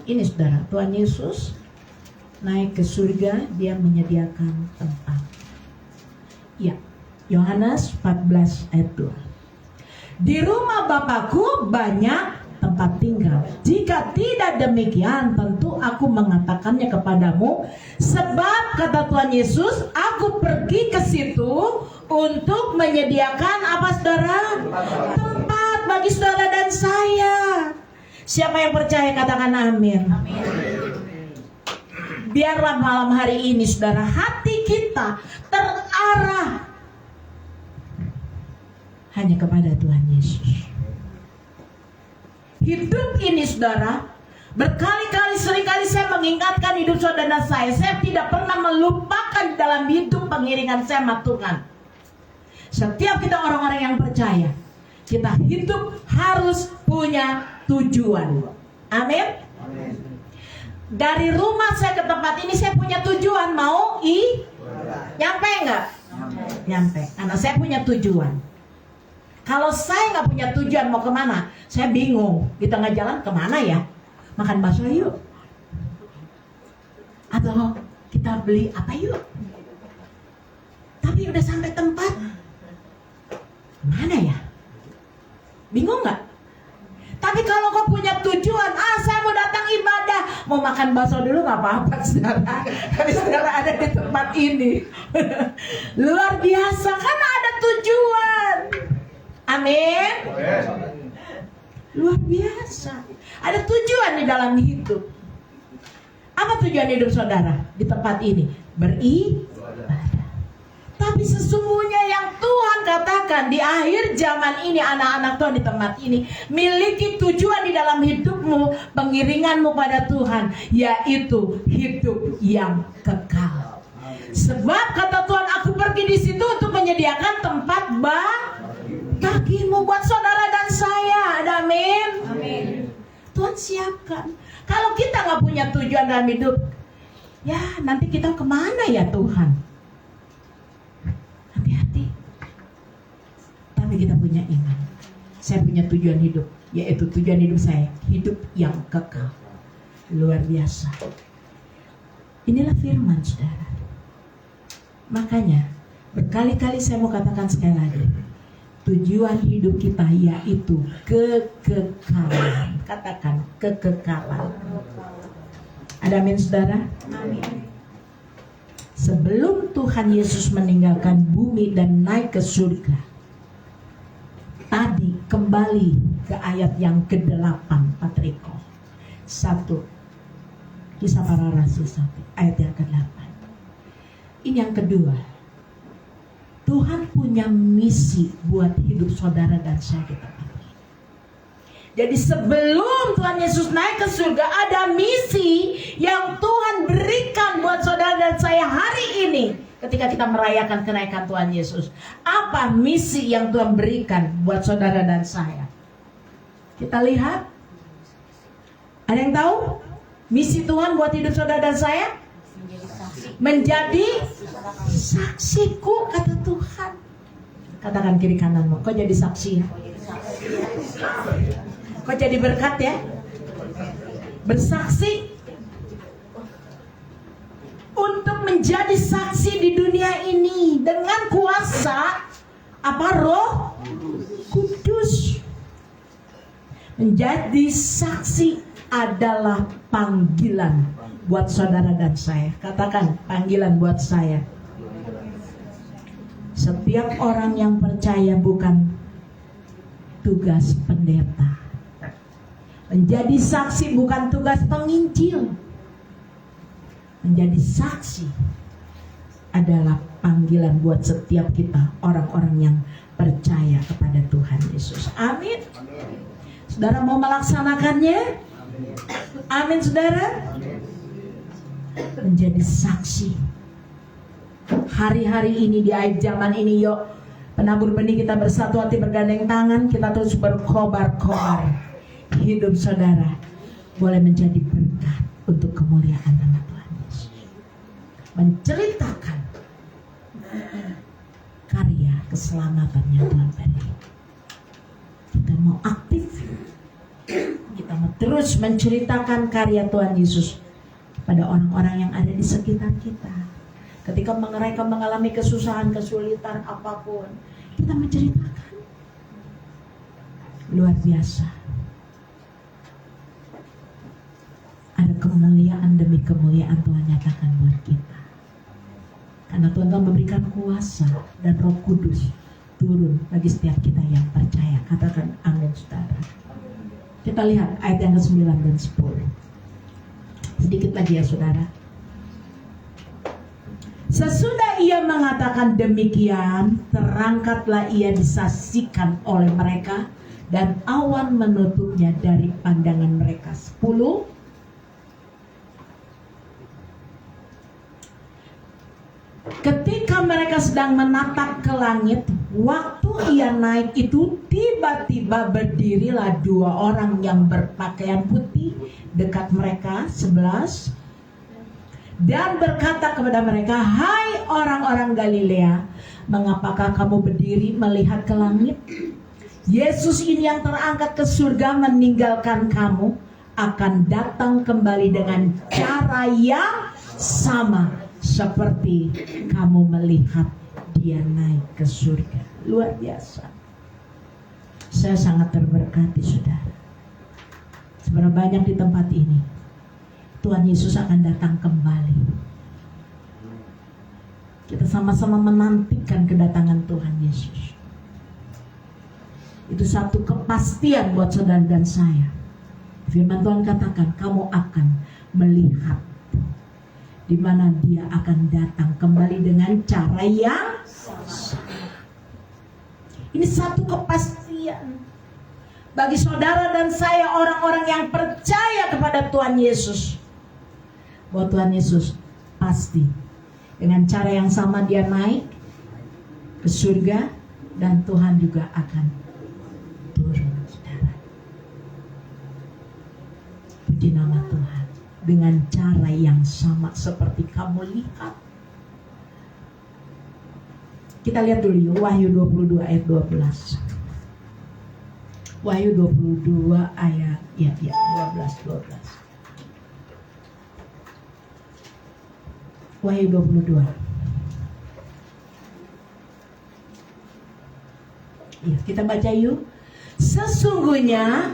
S3: Ini saudara, Tuhan Yesus naik ke surga, Dia menyediakan tempat. Ya, Yohanes 14 ayat 2. Di rumah Bapakku banyak tempat tinggal. Jika tidak demikian, tentu aku mengatakannya kepadamu. Sebab kata Tuhan Yesus, aku pergi ke situ untuk menyediakan apa, saudara? Tempat bagi saudara dan saya. Siapa yang percaya katakan amin. Biarlah malam hari ini, saudara, hati kita terarah hanya kepada Tuhan Yesus. Hidup ini, saudara, berkali-kali, seringkali saya mengingatkan hidup saudara saya. Saya tidak pernah melupakan dalam hidup pengiringan saya sama Tuhan. Setiap kita orang-orang yang percaya, kita hidup harus punya tujuan. Amin. Dari rumah saya ke tempat ini saya punya tujuan. Mau nyampe nggak? Nyampe. Karena saya punya tujuan. Kalau saya nggak punya tujuan mau kemana, saya bingung. Di tengah jalan kemana ya? Makan bakso yuk. Atau kita beli apa yuk? Tapi udah sampai tempat, mana ya? Bingung nggak? Tapi kalau kau punya tujuan, saya mau datang ibadah, mau makan bakso dulu nggak apa-apa, saudara. Tapi saudara ada di tempat ini, luar biasa karena ada tujuan. Amin. Luar biasa. Ada tujuan di dalam hidup. Apa tujuan hidup saudara di tempat ini? Beribadah. Tapi sesungguhnya yang Tuhan katakan di akhir zaman ini, anak-anak Tuhan di tempat ini miliki tujuan di dalam hidupmu, pengiringanmu pada Tuhan, yaitu hidup yang kekal. Sebab kata Tuhan, aku pergi di situ untuk menyediakan tempat bagimu, buat saudara dan saya. Ada amin. Amin. Tuhan siapkan. Kalau kita nggak punya tujuan dalam hidup, ya nanti kita kemana ya Tuhan? Hati-hati. Tapi kita punya iman. Saya punya tujuan hidup, yaitu tujuan hidup saya, hidup yang kekal. Luar biasa. Inilah firman, saudara. Makanya berkali-kali saya mau katakan sekali lagi, tujuan hidup kita yaitu kekekalan. Katakan kekekalan. Ada amin, saudara? Amin. Sebelum Tuhan Yesus meninggalkan bumi dan naik ke surga, tadi kembali ke ayat yang ke-8, Patriko 1 Kisah Para Rasul 1 ayat yang ke-8. Ini yang kedua, Tuhan punya misi buat hidup saudara dan saya di tempat ini. Jadi sebelum Tuhan Yesus naik ke surga, ada misi yang Tuhan berikan buat saudara dan saya hari ini. Ketika kita merayakan kenaikan Tuhan Yesus, apa misi yang Tuhan berikan buat saudara dan saya? Kita lihat. Ada yang tahu misi Tuhan buat hidup saudara dan saya? Menjadi saksiku, kata Tuhan. Katakan kiri kananmu, kau jadi saksi ya? Kau jadi berkat ya? Bersaksi untuk menjadi saksi di dunia ini dengan kuasa apa? Roh Kudus. Menjadi saksi adalah panggilan buat saudara dan saya. Katakan panggilan buat saya. Setiap orang yang percaya bukan tugas pendeta. Menjadi saksi bukan tugas penginjil. Menjadi saksi adalah panggilan buat setiap kita, orang-orang yang percaya kepada Tuhan Yesus. Amin. Saudara mau melaksanakannya? Amin, saudara. Menjadi saksi. Hari-hari ini di akhir zaman ini, yuk penabur benih kita bersatu hati bergandeng tangan, kita terus berkobar-kobar. Hidup saudara boleh menjadi berkat untuk kemuliaan nama Tuhan Yesus. Menceritakan karya keselamatan yang Tuhan beri. Kita mau aktif, kita mau terus menceritakan karya Tuhan Yesus pada orang-orang yang ada di sekitar kita. Ketika mereka mengalami kesusahan, kesulitan apapun, kita menceritakan. Luar biasa. Ada kemuliaan demi kemuliaan Tuhan nyatakan buat kita. Karena Tuhan telah memberikan kuasa dan Roh Kudus turun bagi setiap kita yang percaya. Katakan amin, saudara. Kita lihat ayat yang ke-9 dan 10. Sedikit lagi ya, saudara. Sesudah ia mengatakan demikian, terangkatlah ia disaksikan oleh mereka, dan awan menutupnya dari pandangan mereka. 10. Ketika mereka sedang menatap ke langit, waktu ia naik itu, tiba-tiba berdirilah 2 orang yang berpakaian putih dekat mereka. 11. Dan berkata kepada mereka, hai orang-orang Galilea, mengapakah kamu berdiri melihat ke langit? Yesus ini yang terangkat ke surga meninggalkan kamu, akan datang kembali dengan cara yang sama seperti kamu melihat dia naik ke surga. Luar biasa. Saya sangat terberkati, saudara. Seberapa banyak di tempat ini Tuhan Yesus akan datang kembali. Kita sama-sama menantikan kedatangan Tuhan Yesus. Itu satu kepastian buat saudara dan saya. Firman Tuhan katakan, kamu akan melihat di mana dia akan datang kembali dengan cara yang sama. Ini satu kepastian bagi saudara dan saya, orang-orang yang percaya kepada Tuhan Yesus, bahwa Tuhan Yesus pasti dengan cara yang sama dia naik ke surga, dan Tuhan juga akan turun, saudara. Puji nama Tuhan. Dengan cara yang sama seperti kamu lihat. Kita lihat dulu yuk, Wahyu 22 ayat 12. Wahyu 22 ayat 12. Wahyu 22. Ya, kita baca yuk. Sesungguhnya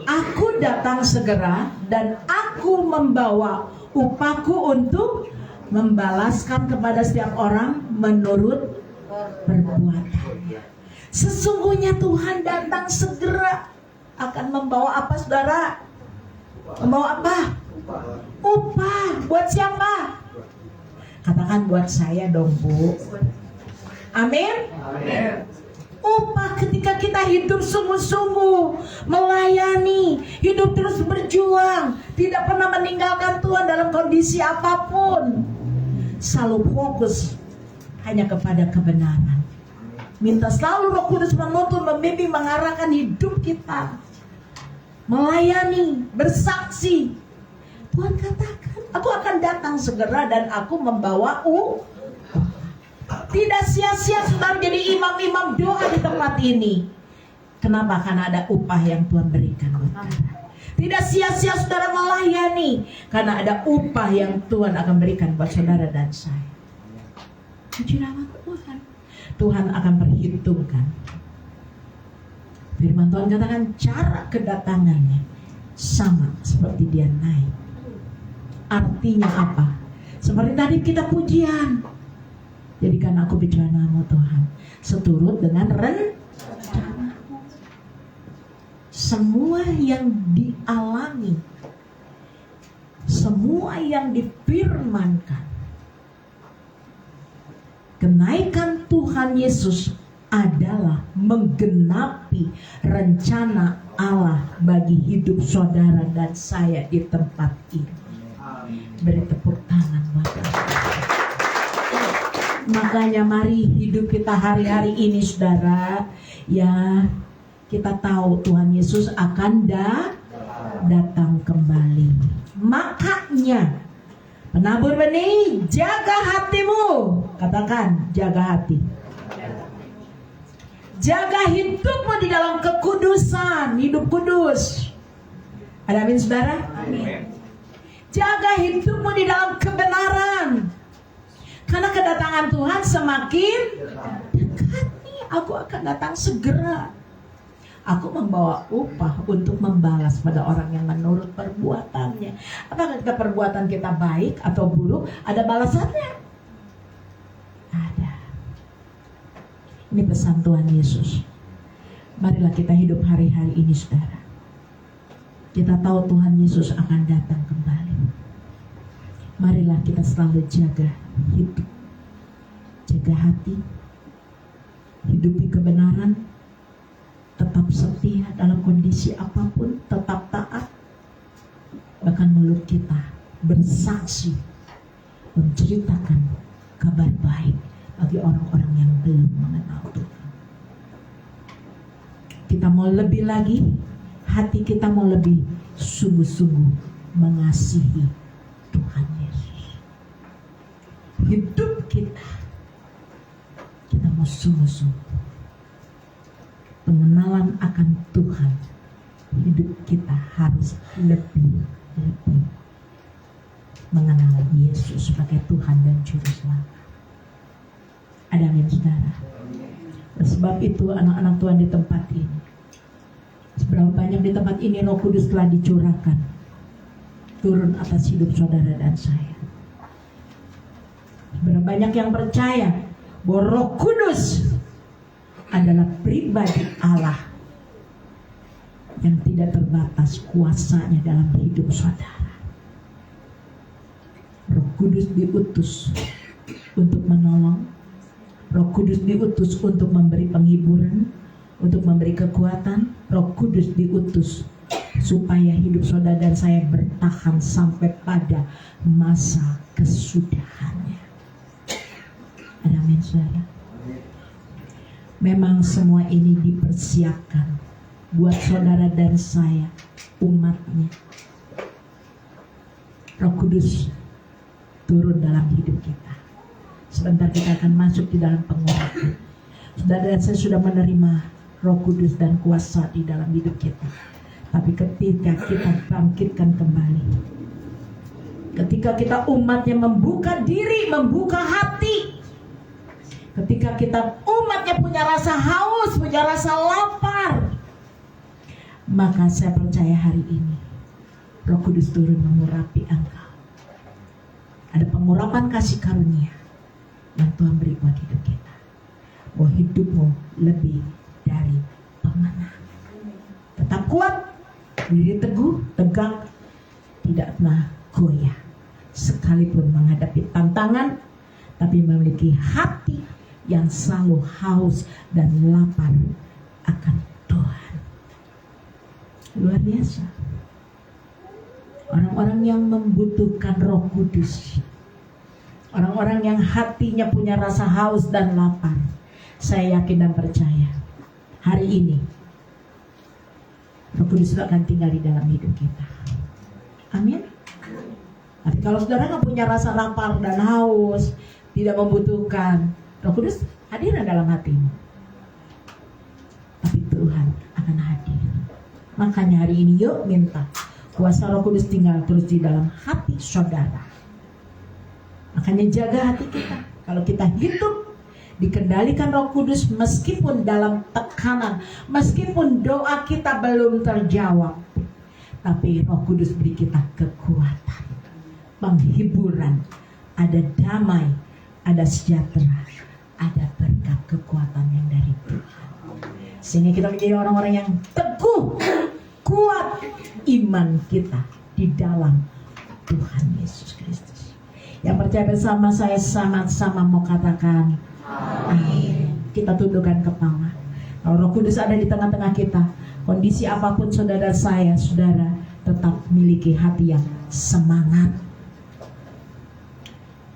S3: aku datang segera, dan aku membawa upahku untuk membalaskan kepada setiap orang menurut perbuatannya. Sesungguhnya Tuhan datang segera akan membawa apa, saudara? Membawa apa? Upah. Buat siapa? Katakan buat saya dong, Bu. Amin. Amin. Upah ketika kita hidup sungguh-sungguh melayani, hidup terus berjuang, tidak pernah meninggalkan Tuhan dalam kondisi apapun, selalu fokus hanya kepada kebenaran. Minta selalu Roh Kudus menuntun, membimbing, mengarahkan hidup kita, melayani, bersaksi. Tuhan katakan, aku akan datang segera dan aku membawa Tidak sia-sia saudara jadi imam-imam doa di tempat ini. Kenapa? Karena ada upah yang Tuhan berikan buat kita. Tidak sia-sia saudara melayani, karena ada upah yang Tuhan akan berikan buat saudara dan saya. Puji nama Tuhan. Tuhan akan perhitungkan. Firman Tuhan katakan cara kedatangannya sama seperti dia naik. Artinya apa? Seperti tadi kita pujian. Jadikan aku bicara nama Tuhan seturut dengan rencana. Semua yang dialami, semua yang difirmankan, kenaikan Tuhan Yesus adalah menggenapi rencana Allah bagi hidup saudara dan saya di tempat ini. Beri tepuk tangan buat Allah. Makanya mari hidup kita hari-hari ini saudara, ya kita tahu Tuhan Yesus akan datang kembali. Makanya penabur benih, jaga hatimu. Katakan, jaga hati. Jaga hidupmu di dalam kekudusan, hidup kudus. Ada amin saudara? Amin. Jaga hidupmu di dalam kebenaran. Karena kedatangan Tuhan semakin dekat nih. Aku akan datang segera. Aku membawa upah untuk membalas pada orang yang menurut perbuatannya. Apakah kita perbuatan kita baik atau buruk, ada balasannya? Ada. Ini pesan Tuhan Yesus. Marilah kita hidup hari-hari ini saudara. Kita tahu Tuhan Yesus akan datang kembali. Marilah kita selalu jaga hidup, jaga hati, hidupi kebenaran, tetap setia dalam kondisi apapun, tetap taat. Bahkan mulut kita bersaksi, menceritakan kabar baik bagi orang-orang yang belum mengenal Tuhan. Kita mau lebih lagi, hati kita mau lebih sungguh-sungguh mengasihi Tuhan Yesus. Hidup kita mau sungguh-sungguh pengenalan akan Tuhan. Hidup kita harus lebih mengenal Yesus sebagai Tuhan dan Juru Selamat. Ada amin saudara. Sebab itu anak-anak Tuhan di tempat ini, seberapa banyak di tempat ini Roh Kudus telah dicurahkan turun atas hidup saudara dan saya. Seberapa banyak yang percaya bahwa Roh Kudus adalah pribadi Allah yang tidak terbatas kuasanya dalam hidup saudara. Roh Kudus diutus untuk menolong. Roh Kudus diutus untuk memberi penghiburan, untuk memberi kekuatan. Roh Kudus diutus supaya hidup saudara dan saya bertahan sampai pada masa kesudahannya. Ada amin saudara. Memang semua ini dipersiapkan buat saudara dan saya, umatnya. Roh Kudus turun dalam hidup kita. Sebentar kita akan masuk di dalam pengurapan. Saudara dan saya sudah menerima Roh Kudus dan kuasa di dalam hidup kita. Tapi ketika kita bangkitkan kembali, ketika kita umatnya membuka diri, membuka hati, ketika kita umatnya punya rasa haus, punya rasa lapar, maka saya percaya hari ini Roh Kudus turun mengurapi engkau. Ada pengurapan kasih karunia yang Tuhan beri buat hidup kita. Bahwa hidupmu lebih dari pemenang. Tetap kuat, diri teguh, tegak, tidak pernah goyah. Sekalipun menghadapi tantangan, tapi memiliki hati yang selalu haus dan lapar akan Tuhan. Luar biasa. Orang-orang yang membutuhkan Roh Kudus, orang-orang yang hatinya punya rasa haus dan lapar, saya yakin dan percaya hari ini Roh Kudus akan tinggal di dalam hidup kita. Amin. Tapi kalau saudara nggak punya rasa lapar dan haus, tidak membutuhkan, Roh Kudus hadir dalam hatimu. Tapi Tuhan akan hadir. Makanya hari ini yuk minta kuasa Roh Kudus tinggal terus di dalam hati saudara. Makanya jaga hati kita. Kalau kita hidup dikendalikan Roh Kudus, meskipun dalam tekanan, meskipun doa kita belum terjawab, tapi Roh Kudus beri kita kekuatan, penghiburan, ada damai, ada sejahtera, ada berkat kekuatan yang dari Tuhan. Sehingga kita menjadi orang-orang yang teguh, kuat iman kita di dalam Tuhan Yesus Kristus. Yang percaya bersama saya sama-sama mau katakan amin. Kita tundukkan kepala. Kalau Roh Kudus ada di tengah-tengah kita, kondisi apapun saudara tetap miliki hati yang semangat.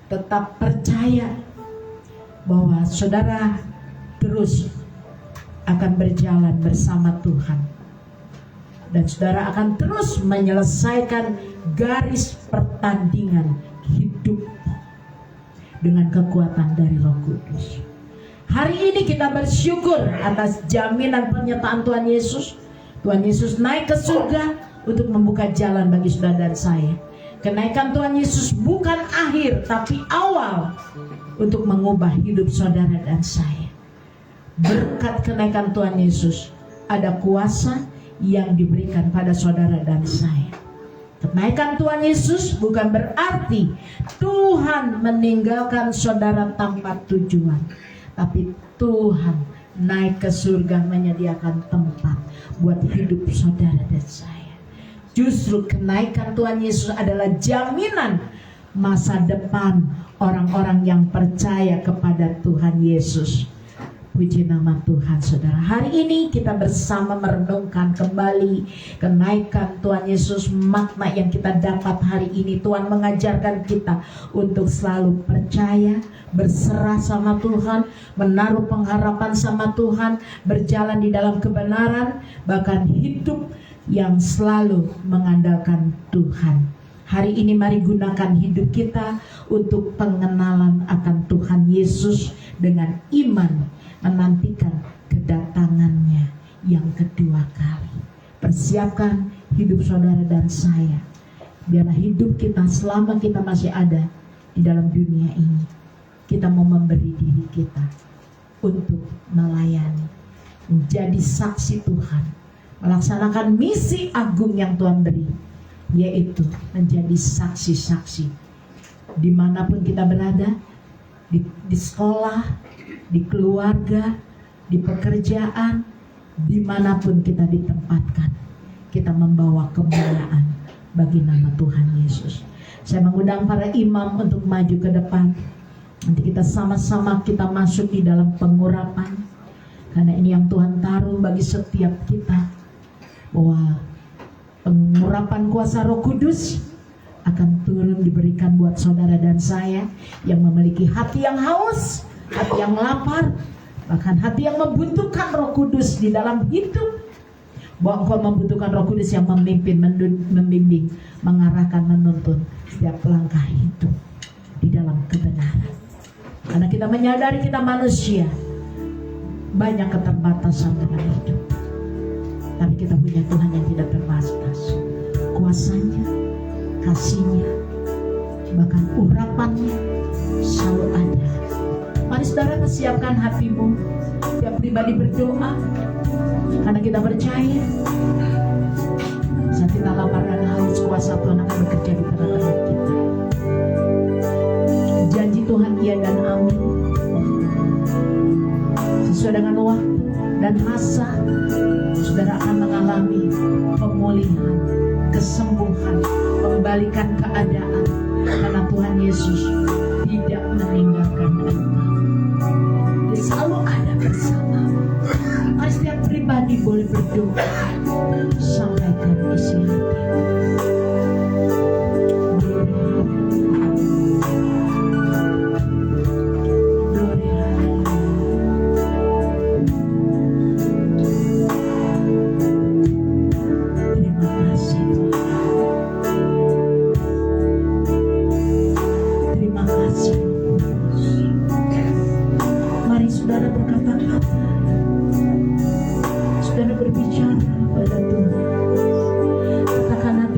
S3: Tetap percaya bahwa saudara terus akan berjalan bersama Tuhan. Dan saudara akan terus menyelesaikan garis pertandingan hidup dengan kekuatan dari Roh Kudus. Hari ini kita bersyukur atas jaminan penyertaan Tuhan Yesus. Tuhan Yesus naik ke surga untuk membuka jalan bagi saudara dan saya. Kenaikan Tuhan Yesus bukan akhir, tapi awal untuk mengubah hidup saudara dan saya. Berkat kenaikan Tuhan Yesus, ada kuasa yang diberikan pada saudara dan saya. Kenaikan Tuhan Yesus bukan berarti Tuhan meninggalkan saudara tanpa tujuan, tapi Tuhan naik ke surga menyediakan tempat buat hidup saudara dan saya. Justru kenaikan Tuhan Yesus adalah jaminan masa depan orang-orang yang percaya kepada Tuhan Yesus. Puji nama Tuhan, saudara. Hari ini kita bersama merenungkan kembali kenaikan Tuhan Yesus. Makna yang kita dapat hari ini, Tuhan mengajarkan kita untuk selalu percaya, berserah sama Tuhan, menaruh pengharapan sama Tuhan, berjalan di dalam kebenaran, bahkan hidup yang selalu mengandalkan Tuhan. Hari ini mari gunakan hidup kita untuk pengenalan akan Tuhan Yesus dengan iman, menantikan kedatangannya yang kedua kali. Persiapkan hidup saudara dan saya. Biarlah hidup kita selama kita masih ada di dalam dunia ini, kita mau memberi diri kita untuk melayani, menjadi saksi Tuhan, melaksanakan misi agung yang Tuhan beri, yaitu menjadi saksi-saksi dimanapun kita berada, di sekolah, di keluarga, di pekerjaan, dimanapun kita ditempatkan, kita membawa kemuliaan bagi nama Tuhan Yesus. Saya mengundang para imam untuk maju ke depan. Nanti kita sama-sama kita masuk di dalam pengurapan, karena ini yang Tuhan taruh bagi setiap kita, bahwa pengurapan kuasa Roh Kudus akan turun diberikan buat saudara dan saya yang memiliki hati yang haus, hati yang lapar, bahkan hati yang membutuhkan Roh Kudus di dalam hidup. Bahwa engkau membutuhkan Roh Kudus yang memimpin, membimbing, mengarahkan, menuntun setiap langkah hidup di dalam kebenaran. Karena kita menyadari kita manusia, banyak keterbatasan dalam hidup, tapi kita punya Tuhan yang tidak terbatas. Kuasanya, kasihnya, bahkan urapannya selalu ada. Mari saudara persiapkan hatimu, tiap pribadi berdoa, karena kita percaya saat kita lapar dan haus, kuasa Tuhan akan bekerja di tengah-tengah kita. Janji Tuhan iya dan amin. Sesuai dengan waktu dan masa, saudara akan mengalami pemulihan, kesembuhan, pembalikan keadaan, karena Tuhan Yesus tidak meninggalkan engkau. Dia selalu ada bersamamu. Mari setiap pribadi boleh berdoa, sampaikan isi hati. Katakan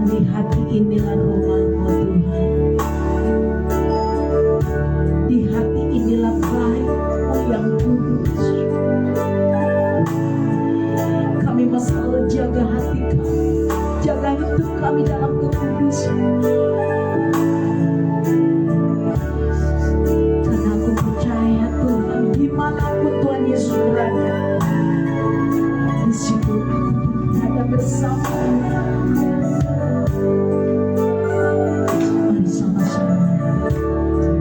S3: di hati inilah rumahmu Tuhan. Di hati inilah baitmu yang kudus. Kami mau selalu jaga hati kami, jaga hidup kami dalam kekudusan. Karena aku percaya Tuhan, dimanapun Tuhan Yesus berada, di situ aku ada bersama. Mari sama-sama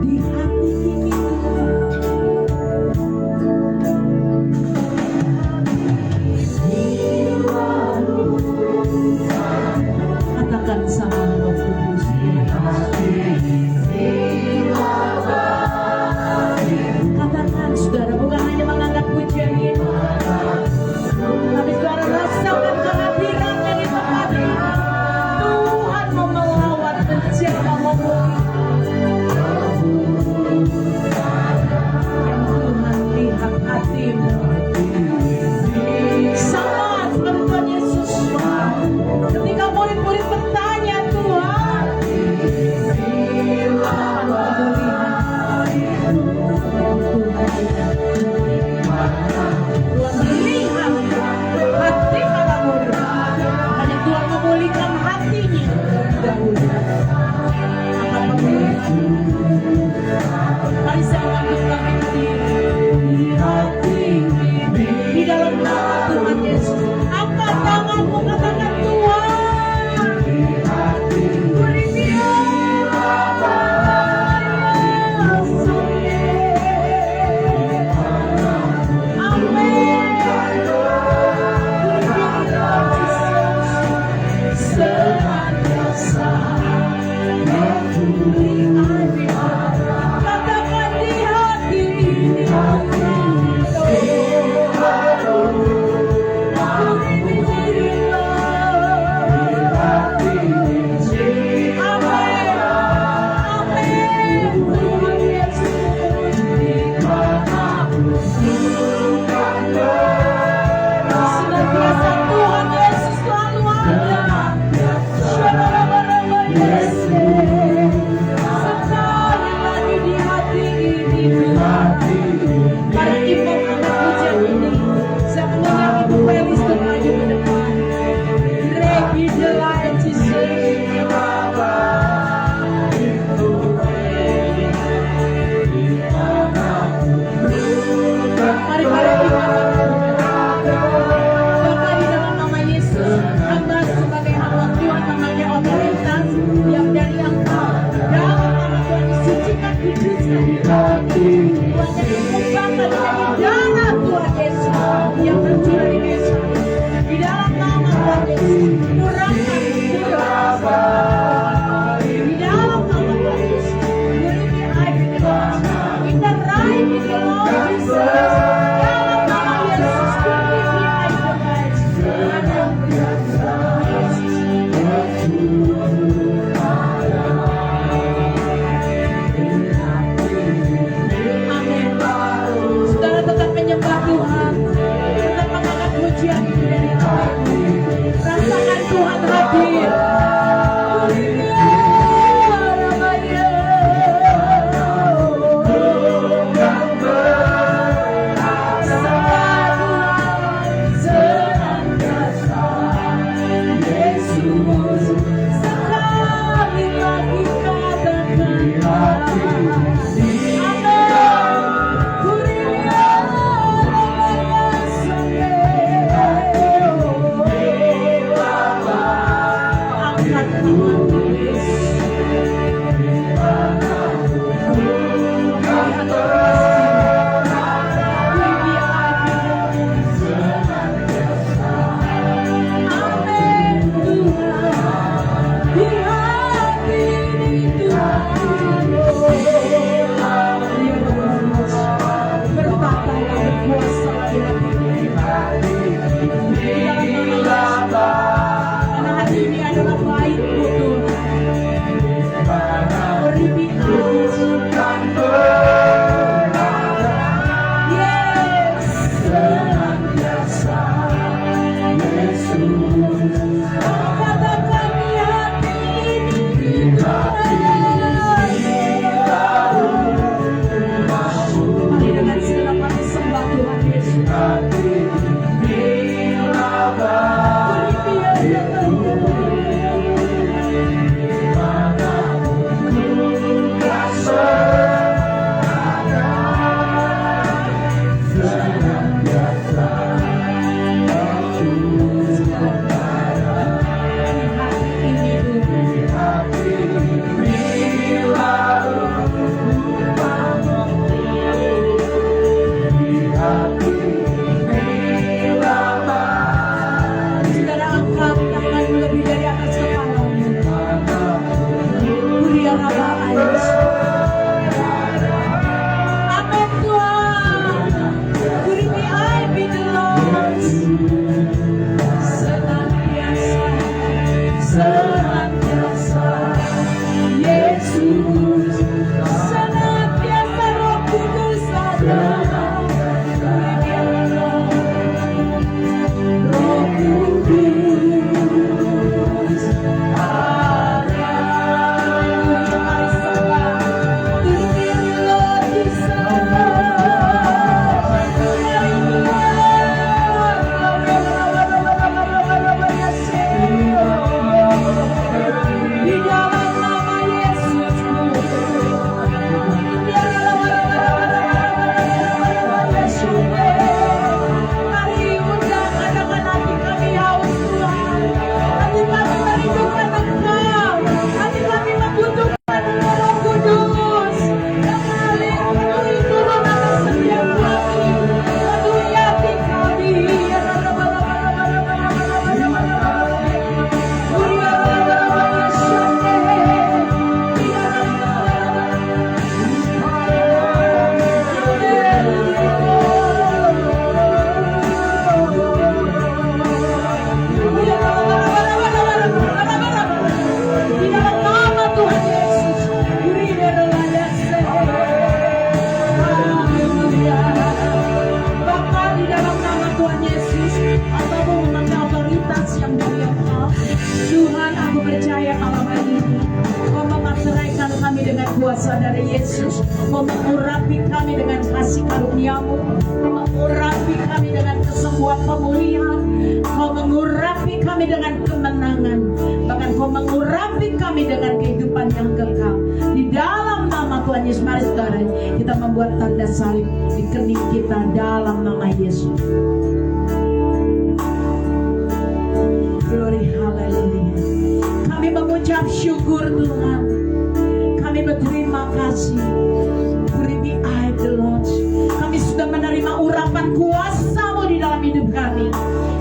S3: di hati ini katakan sama Roh Kudus. Katakan saudara, bukan hanya mengangkat pujian ini, tapi saudara rasakan kehadirannya di tempat ini. Tuhan mau melawan menjadi memulihkan. Tuhan lihat hatimu. Sama seperti Tuhan Yesus. Ketika murid-murid bertanya, Tuhan, Tuhan melihat hati para murid. Hanya Tuhan memulihkan hatinya dahulu. Mari saya lanjutkan di dalam nama Tuhan Yesus. Angkat tanganmu, katakan Tuhan, beri dia. Katakan di hati, senantiasa Tuhan Yesus selalu ada. Sekali lagi di hati ini, para imam pujian ini, saya mengundang Ibu Felis untuk maju ke depan. Great be the light, Jesus. Mari para imam, Bapa di dalam nama Yesus, hamba sebagai hamba Tuhan mengambil otoritas yang dari Engkau. Dalam nama Tuhan disucikan, kuduskan. Tuhan jadi kembangkan menjadi darah Tuhan Yesus yang tercurah di desa. Di dalam nama Tuhan Yesus, kurangkan, senantiasa Yesus, senantiasa Roh Kudus ada. Roh Kudus ada. Dirilah di sana. Di dalam nama Yesus, mari undang anak-anak hati kami haus Tuhan. Hati kami merindukan Engkau. Hati kami membutuhkan Roh Kudus yang mengalir memenuhi turun atas setiap kami, memenuhi hati kami. Di dalam nama Tuhan Yesus, haleluya. Bapa, di dalam nama Tuhan Yesus, Bapa memakai otoritas yang dari Engkau. Tuhan, aku percaya malam hari ini Kau memasrahkan kami dengan kuasa dari Yesus, Kau mengurapi kami dengan kasih karunia-Mu, Kau mengurapi kami dengan kesembuhan pemulihan, Kau mengurapi kami dengan kemenangan, bahkan Kau mengurapi kami dengan kehidupan yang kekal. Di dalam nama Tuhan Yesus, mari saudara kita membuat tanda salib di kening kita dalam nama Yesus. Glory, haleluya. Kami mengucap syukur Tuhan. Kami berterima kasih. Beri the Lord. Kami sudah menerima urapan kuasa-Mu di dalam hidup kami.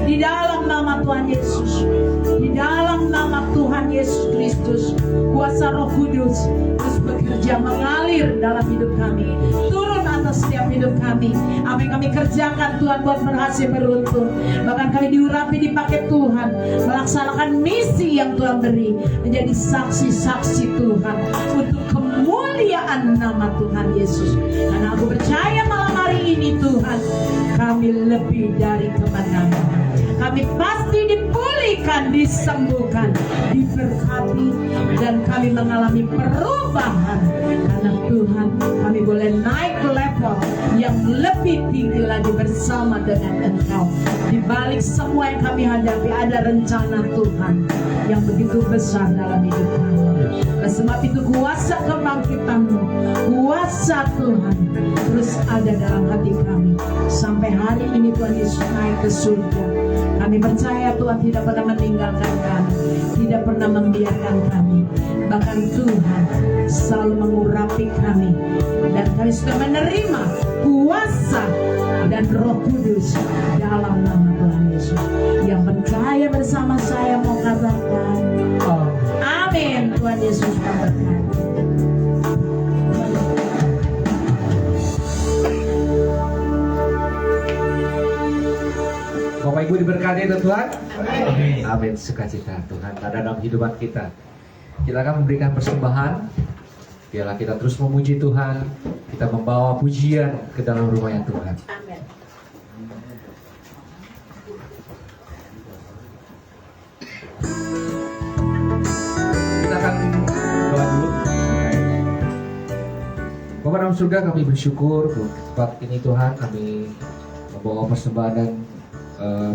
S3: Di dalam nama Tuhan Yesus. Di dalam nama Tuhan Yesus Kristus. Kuasa Roh Kudus terus bekerja mengalir dalam hidup kami. Turun atas setiap hidup kami. Apa yang kami kerjakan Tuhan buat berhasil beruntun. Bahkan kami diurapi dipakai Tuhan. Melaksanakan misi yang Tuhan beri. Menjadi saksi-saksi Tuhan. Untuk kemuliaan nama Tuhan Yesus. Karena aku percaya malam hari ini Tuhan, kami lebih dari kemenangan. Kami pasti dipulihkan, disembuhkan, diberkati, dan kami mengalami perubahan. Karena Tuhan, kami boleh naik ke level yang lebih tinggi lagi bersama dengan Engkau. Di balik semua yang kami hadapi ada rencana Tuhan yang begitu besar dalam hidup kami. Oleh sebab itu kuasa kebangkitan-Mu, kuasa Tuhan terus ada dalam hati kami. Sampai hari ini Tuhan Yesus naik ke surga. Kami percaya Tuhan tidak pernah meninggalkan kami, tidak pernah membiarkan kami. Bahkan Tuhan selalu mengurapi kami. Dan kami sudah menerima kuasa dan Roh Kudus dalam nama Tuhan Yesus. Yang percaya bersama saya mau katakan amin. Tuhan Yesus memberkati.
S1: Bapak Ibu diberkati Tuhan. Amin. Amin. Sukacita Tuhan ada dalam kehidupan kita. Silakan memberikan persembahan. Biarlah kita terus memuji Tuhan. Kita membawa pujian ke dalam rumah yang Tuhan.
S3: Amin.
S1: Kita akan doa dulu. Bapak dalam surga, kami bersyukur untuk tempat ini Tuhan. Kami membawa persembahan dan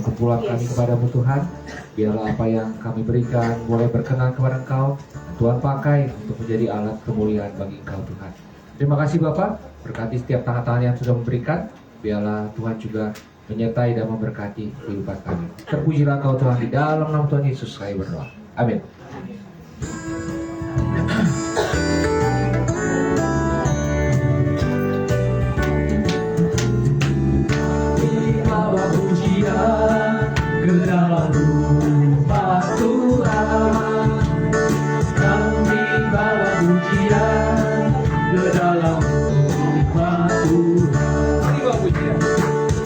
S1: kumpulan kami kepadamu Tuhan. Biarlah apa yang kami berikan boleh berkenan kepada Engkau. Tuhan pakai untuk menjadi alat kemuliaan bagi Engkau Tuhan. Terima kasih Bapak, berkati setiap tangan-tangan yang sudah memberikan. Biarlah Tuhan juga menyertai dan memberkati kehidupan kami. Terpujilah Engkau Tuhan, di dalam nama Tuhan Yesus kami berdoa. Amin.
S2: Bawa pujian ke dalam rumah Tuhan. Kami bawa pujian ke dalam rumah Tuhan.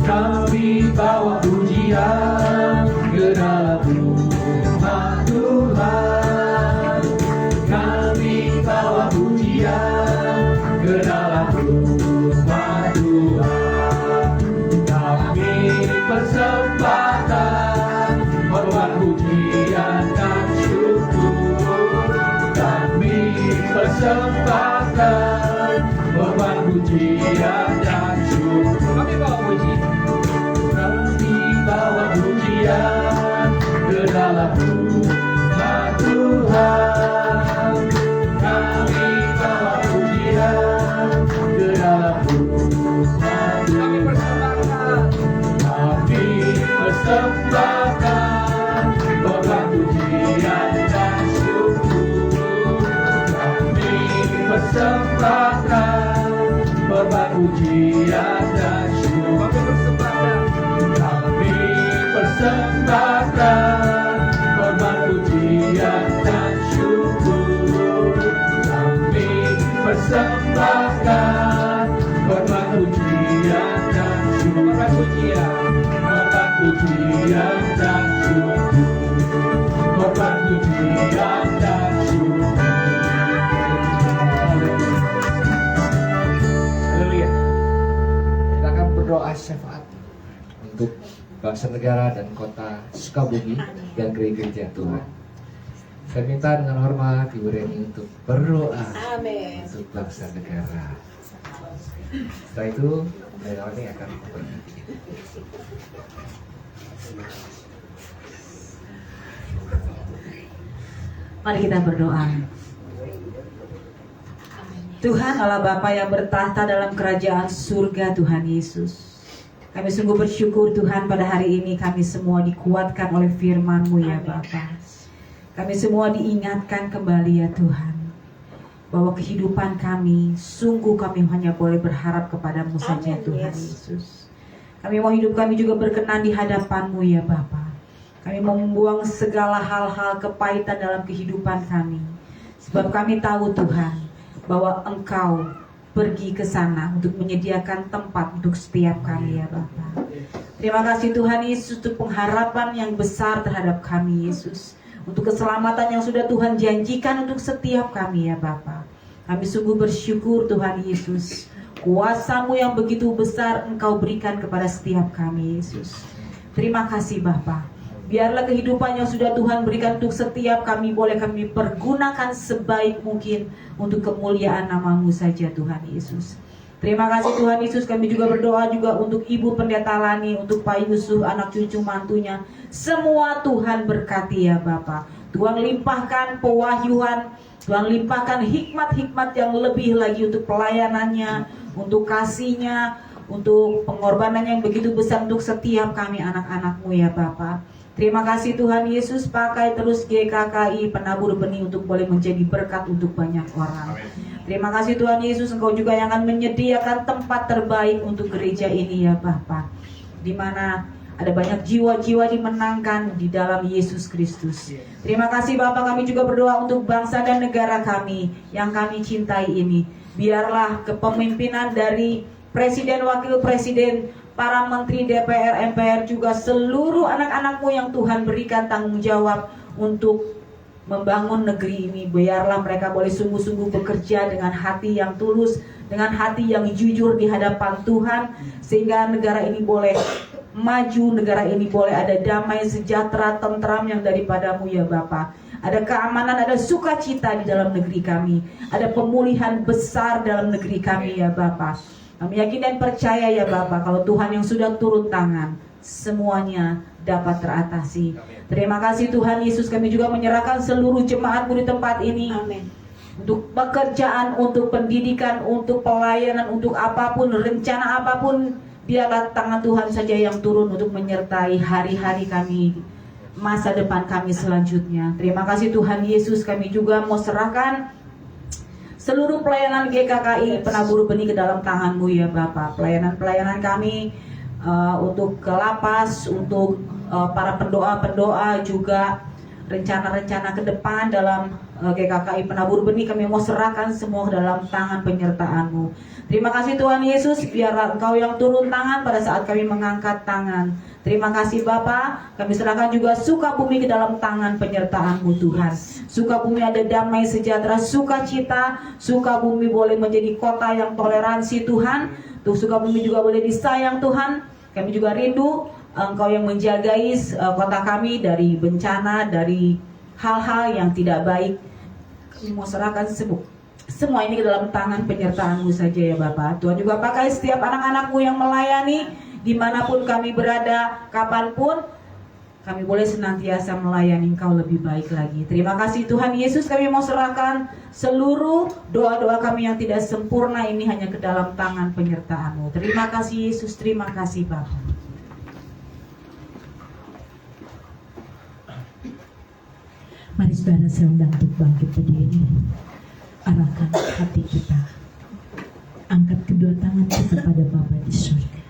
S2: Kami bawa pujian ke dalam rumah Tuhan. persembahkan korban pujian dan syukur.
S1: Kami bawa puji.
S2: Kami bawa pujian ke dalam rumah Tuhan. Kami bawa pujian ke dalam rumah
S1: Kami
S2: Tuhan.
S1: persembahkan.
S2: Kami persembahkan korban pujian dan syukur. Kami persembahkan korban pujian dan syukur.
S1: Kami persembahkan.
S2: Kami persembahkan korban pujian dan syukur. Kami persembahkan korban pujian dan syukur.
S1: Korban pujian.
S2: Korban pujian dan syukur. Korban pujian dan syukur.
S1: Haleluya. Kita akan berdoa syafaat untuk bangsa negara dan kota Sukabumi dan gereja Tuhan. Saya minta dengan hormat Ibu Reni untuk berdoa untuk bangsa negara. Setelah itu, Reni akan berdoa.
S3: Mari kita berdoa. Tuhan Allah Bapa yang bertahta dalam kerajaan surga, Tuhan Yesus, kami sungguh bersyukur Tuhan pada hari ini kami semua dikuatkan oleh firman-Mu ya Bapa. Kami semua diingatkan kembali ya Tuhan, bahwa kehidupan kami, sungguh kami hanya boleh berharap kepada-Mu saja Tuhan Yesus. Kami mau hidup kami juga berkenan di hadapan-Mu ya Bapa. Kami mau membuang segala hal-hal kepahitan dalam kehidupan kami. Sebab kami tahu Tuhan, bahwa Engkau pergi ke sana untuk menyediakan tempat untuk setiap kami ya Bapa. Terima kasih Tuhan Yesus untuk pengharapan yang besar terhadap kami Yesus. Untuk keselamatan yang sudah Tuhan janjikan untuk setiap kami ya Bapa. Kami sungguh bersyukur Tuhan Yesus. Kuasa-Mu yang begitu besar Engkau berikan kepada setiap kami Yesus. Terima kasih Bapa. Biarlah kehidupan yang sudah Tuhan berikan untuk setiap kami boleh kami pergunakan sebaik mungkin untuk kemuliaan nama-Mu saja Tuhan Yesus. Terima kasih Tuhan Yesus. Kami juga berdoa juga untuk Ibu Pendeta Lani, untuk Pak Yusuf, anak cucu mantunya. Semua Tuhan berkati ya Bapa. Tuhan limpahkan pewahyuan, Tuhan limpahkan hikmat-hikmat yang lebih lagi untuk pelayanannya, untuk kasih-Nya, untuk pengorbanan yang begitu besar untuk setiap kami anak-anak-Mu ya Bapa. Terima kasih Tuhan Yesus, pakai terus GKKI penabur benih untuk boleh menjadi berkat untuk banyak orang. Terima kasih Tuhan Yesus, Engkau juga yang akan menyediakan tempat terbaik untuk gereja ini ya Bapa, di mana ada banyak jiwa-jiwa dimenangkan di dalam Yesus Kristus. Terima kasih Bapa, kami juga berdoa untuk bangsa dan negara kami yang kami cintai ini. Biarlah kepemimpinan dari Presiden, Wakil Presiden, para menteri DPR, MPR, juga seluruh anak-anak-Mu yang Tuhan berikan tanggung jawab untuk membangun negeri ini. Biarlah mereka boleh sungguh-sungguh bekerja dengan hati yang tulus, dengan hati yang jujur di hadapan Tuhan, sehingga negara ini boleh maju, negara ini boleh ada damai, sejahtera, tentram yang daripada-Mu ya Bapa. Ada keamanan, ada sukacita di dalam negeri kami, ada pemulihan besar dalam negeri kami ya Bapa. Kami yakin dan percaya ya Bapa, kalau Tuhan yang sudah turun tangan, semuanya dapat teratasi. Terima kasih Tuhan Yesus, kami juga menyerahkan seluruh jemaat-Mu di tempat ini. Amin. Untuk pekerjaan, untuk pendidikan, untuk pelayanan, untuk apapun, rencana apapun, biarlah tangan Tuhan saja yang turun untuk menyertai hari-hari kami, masa depan kami selanjutnya. Terima kasih Tuhan Yesus, kami juga mau serahkan seluruh pelayanan GKKI penabur benih ke dalam tangan-Mu ya Bapa. Pelayanan-pelayanan kami untuk ke lapas, untuk para pendoa-pendoa, juga rencana-rencana ke depan dalam GKKI penabur benih, kami mau serahkan semua dalam tangan penyertaan-Mu. Terima kasih Tuhan Yesus, biarlah Engkau yang turun tangan pada saat kami mengangkat tangan. Terima kasih Bapa, kami serahkan juga Sukabumi ke dalam tangan penyertaan-Mu Tuhan. Sukabumi ada damai, sejahtera, sukacita. Sukabumi boleh menjadi kota yang toleransi Tuhan. Tuh Sukabumi juga boleh disayang Tuhan. Kami juga rindu Engkau yang menjagai kota kami dari bencana, dari hal-hal yang tidak baik. Kami mau serahkan Semua ini ke dalam tangan penyertaan-Mu saja ya Bapak. Tuhan juga pakai setiap anak-anak-Mu yang melayani, dimanapun kami berada, kapanpun, kami boleh senantiasa melayani Engkau lebih baik lagi. Terima kasih Tuhan Yesus, kami mau serahkan seluruh doa-doa kami yang tidak sempurna ini hanya ke dalam tangan penyertaan-Mu. Terima kasih Yesus, terima kasih Bapak. Mari saudara saya undang untuk bangkit berdiri. Arahkan hati kita. Angkat kedua tangan kita pada Bapa di surga.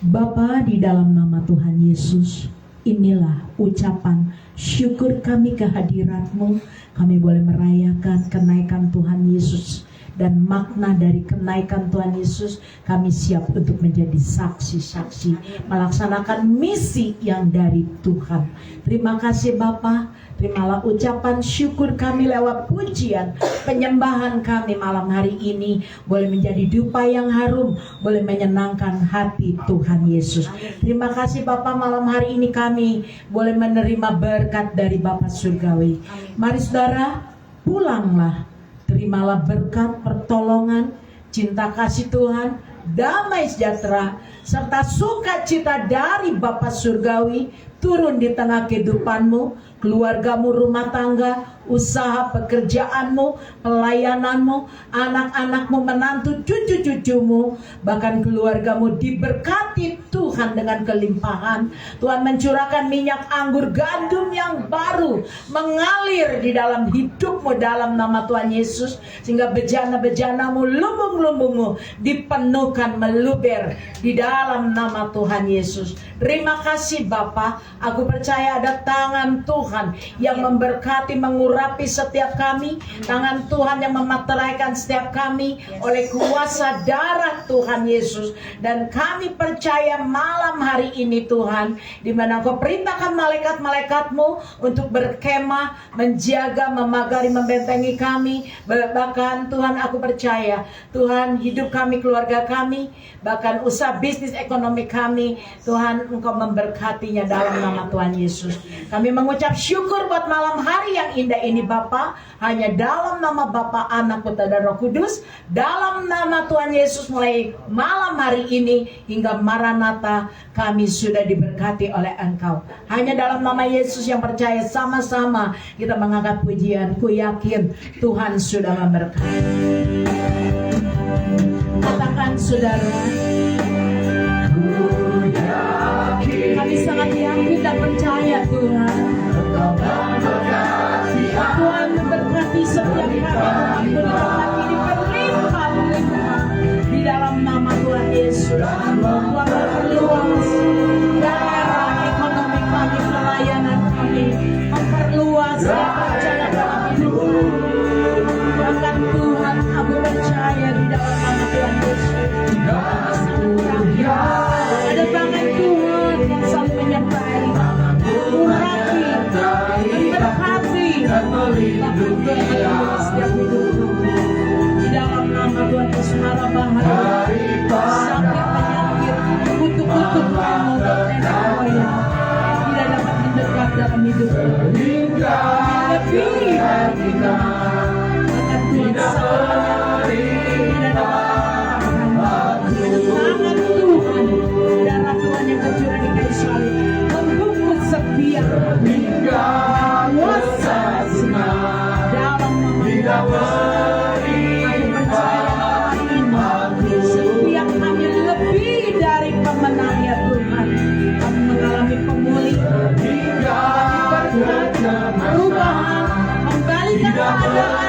S3: Bapa, di dalam nama Tuhan Yesus, inilah ucapan syukur kami kehadirat-Mu. Kami boleh merayakan kenaikan Tuhan Yesus. Dan makna dari kenaikan Tuhan Yesus, kami siap untuk menjadi saksi-saksi, melaksanakan misi yang dari Tuhan. Terima kasih Bapa. Terimalah ucapan syukur kami lewat pujian, penyembahan kami malam hari ini boleh menjadi dupa yang harum, boleh menyenangkan hati Tuhan Yesus. Terima kasih Bapa, malam hari ini kami boleh menerima berkat dari Bapa Surgawi. Mari saudara, pulanglah. Terimalah berkat, pertolongan, cinta kasih Tuhan, damai sejahtera, serta sukacita dari Bapa Surgawi turun di tengah kehidupanmu, keluargamu, rumah tangga, usaha, pekerjaanmu, pelayananmu, anak-anakmu, menantu, cucu-cucumu, bahkan keluargamu diberkati Tuhan dengan kelimpahan. Tuhan mencurahkan minyak anggur gandum yang baru mengalir di dalam hidupmu dalam nama Tuhan Yesus, sehingga bejana-bejanamu, lumbung-lumbungmu dipenuhkan meluber di dalam nama Tuhan Yesus. Terima kasih Bapa, aku percaya ada tangan Tuhan yang memberkati, mengurapi setiap kami, tangan Tuhan yang memateraikan setiap kami oleh kuasa darah Tuhan Yesus. Dan kami percaya malam hari ini Tuhan, di mana Kau perintahkan malaikat-malaikatmu untuk berkemah, menjaga, memagari, membentengi kami. Bahkan Tuhan, aku percaya Tuhan, hidup kami, keluarga kami, bahkan usaha bisnis ekonomi kami, Tuhan Engkau memberkatinya dalam nama Tuhan Yesus. Kami mengucap syukur buat malam hari yang indah ini Bapa, hanya dalam nama Bapa, Anak, Putra dan Roh Kudus, dalam nama Tuhan Yesus, mulai malam hari ini hingga Maranatha kami sudah diberkati oleh Engkau. Hanya dalam nama Yesus yang percaya, sama-sama kita mengangkat pujian. Ku yakin Tuhan sudah memberkati. Katakan saudara, kami sangat yakin dan percaya Tuhan. Tuhan memberkati setiap kami, memberkati berlimpah-limpah di dalam nama Tuhan Yesus. Tuhan memperluas daerah ekonomi kami, pelayanan kami, memperluas rencana dalam hidup kami. Bahkan Tuhan, aku percaya di dalam nama Tuhan Yesus, ada tangan Tuhan yang selalu menyertai, mengurapi, memberkati, dan melindungi setiap hidupku. Di dalam nama Tuhan Yesus, mara bahaya, sakit, penyakit, kutuk-kutuk, mau bertenda moyang, tidak dapat mendekat dalam hidupku. Lebih dari kita, akan Tuhan selalu tidak dapat tangan Tuhan, darah Tuhan yang tercurah di kayu salib, membungkus setiap kuasa dalam nama Yesus. Aku percaya ini setiap kami lebih dari pemenang ya Tuhan. Kami mengalami pemulihan, berkat, perubahan, membalikan keadaan.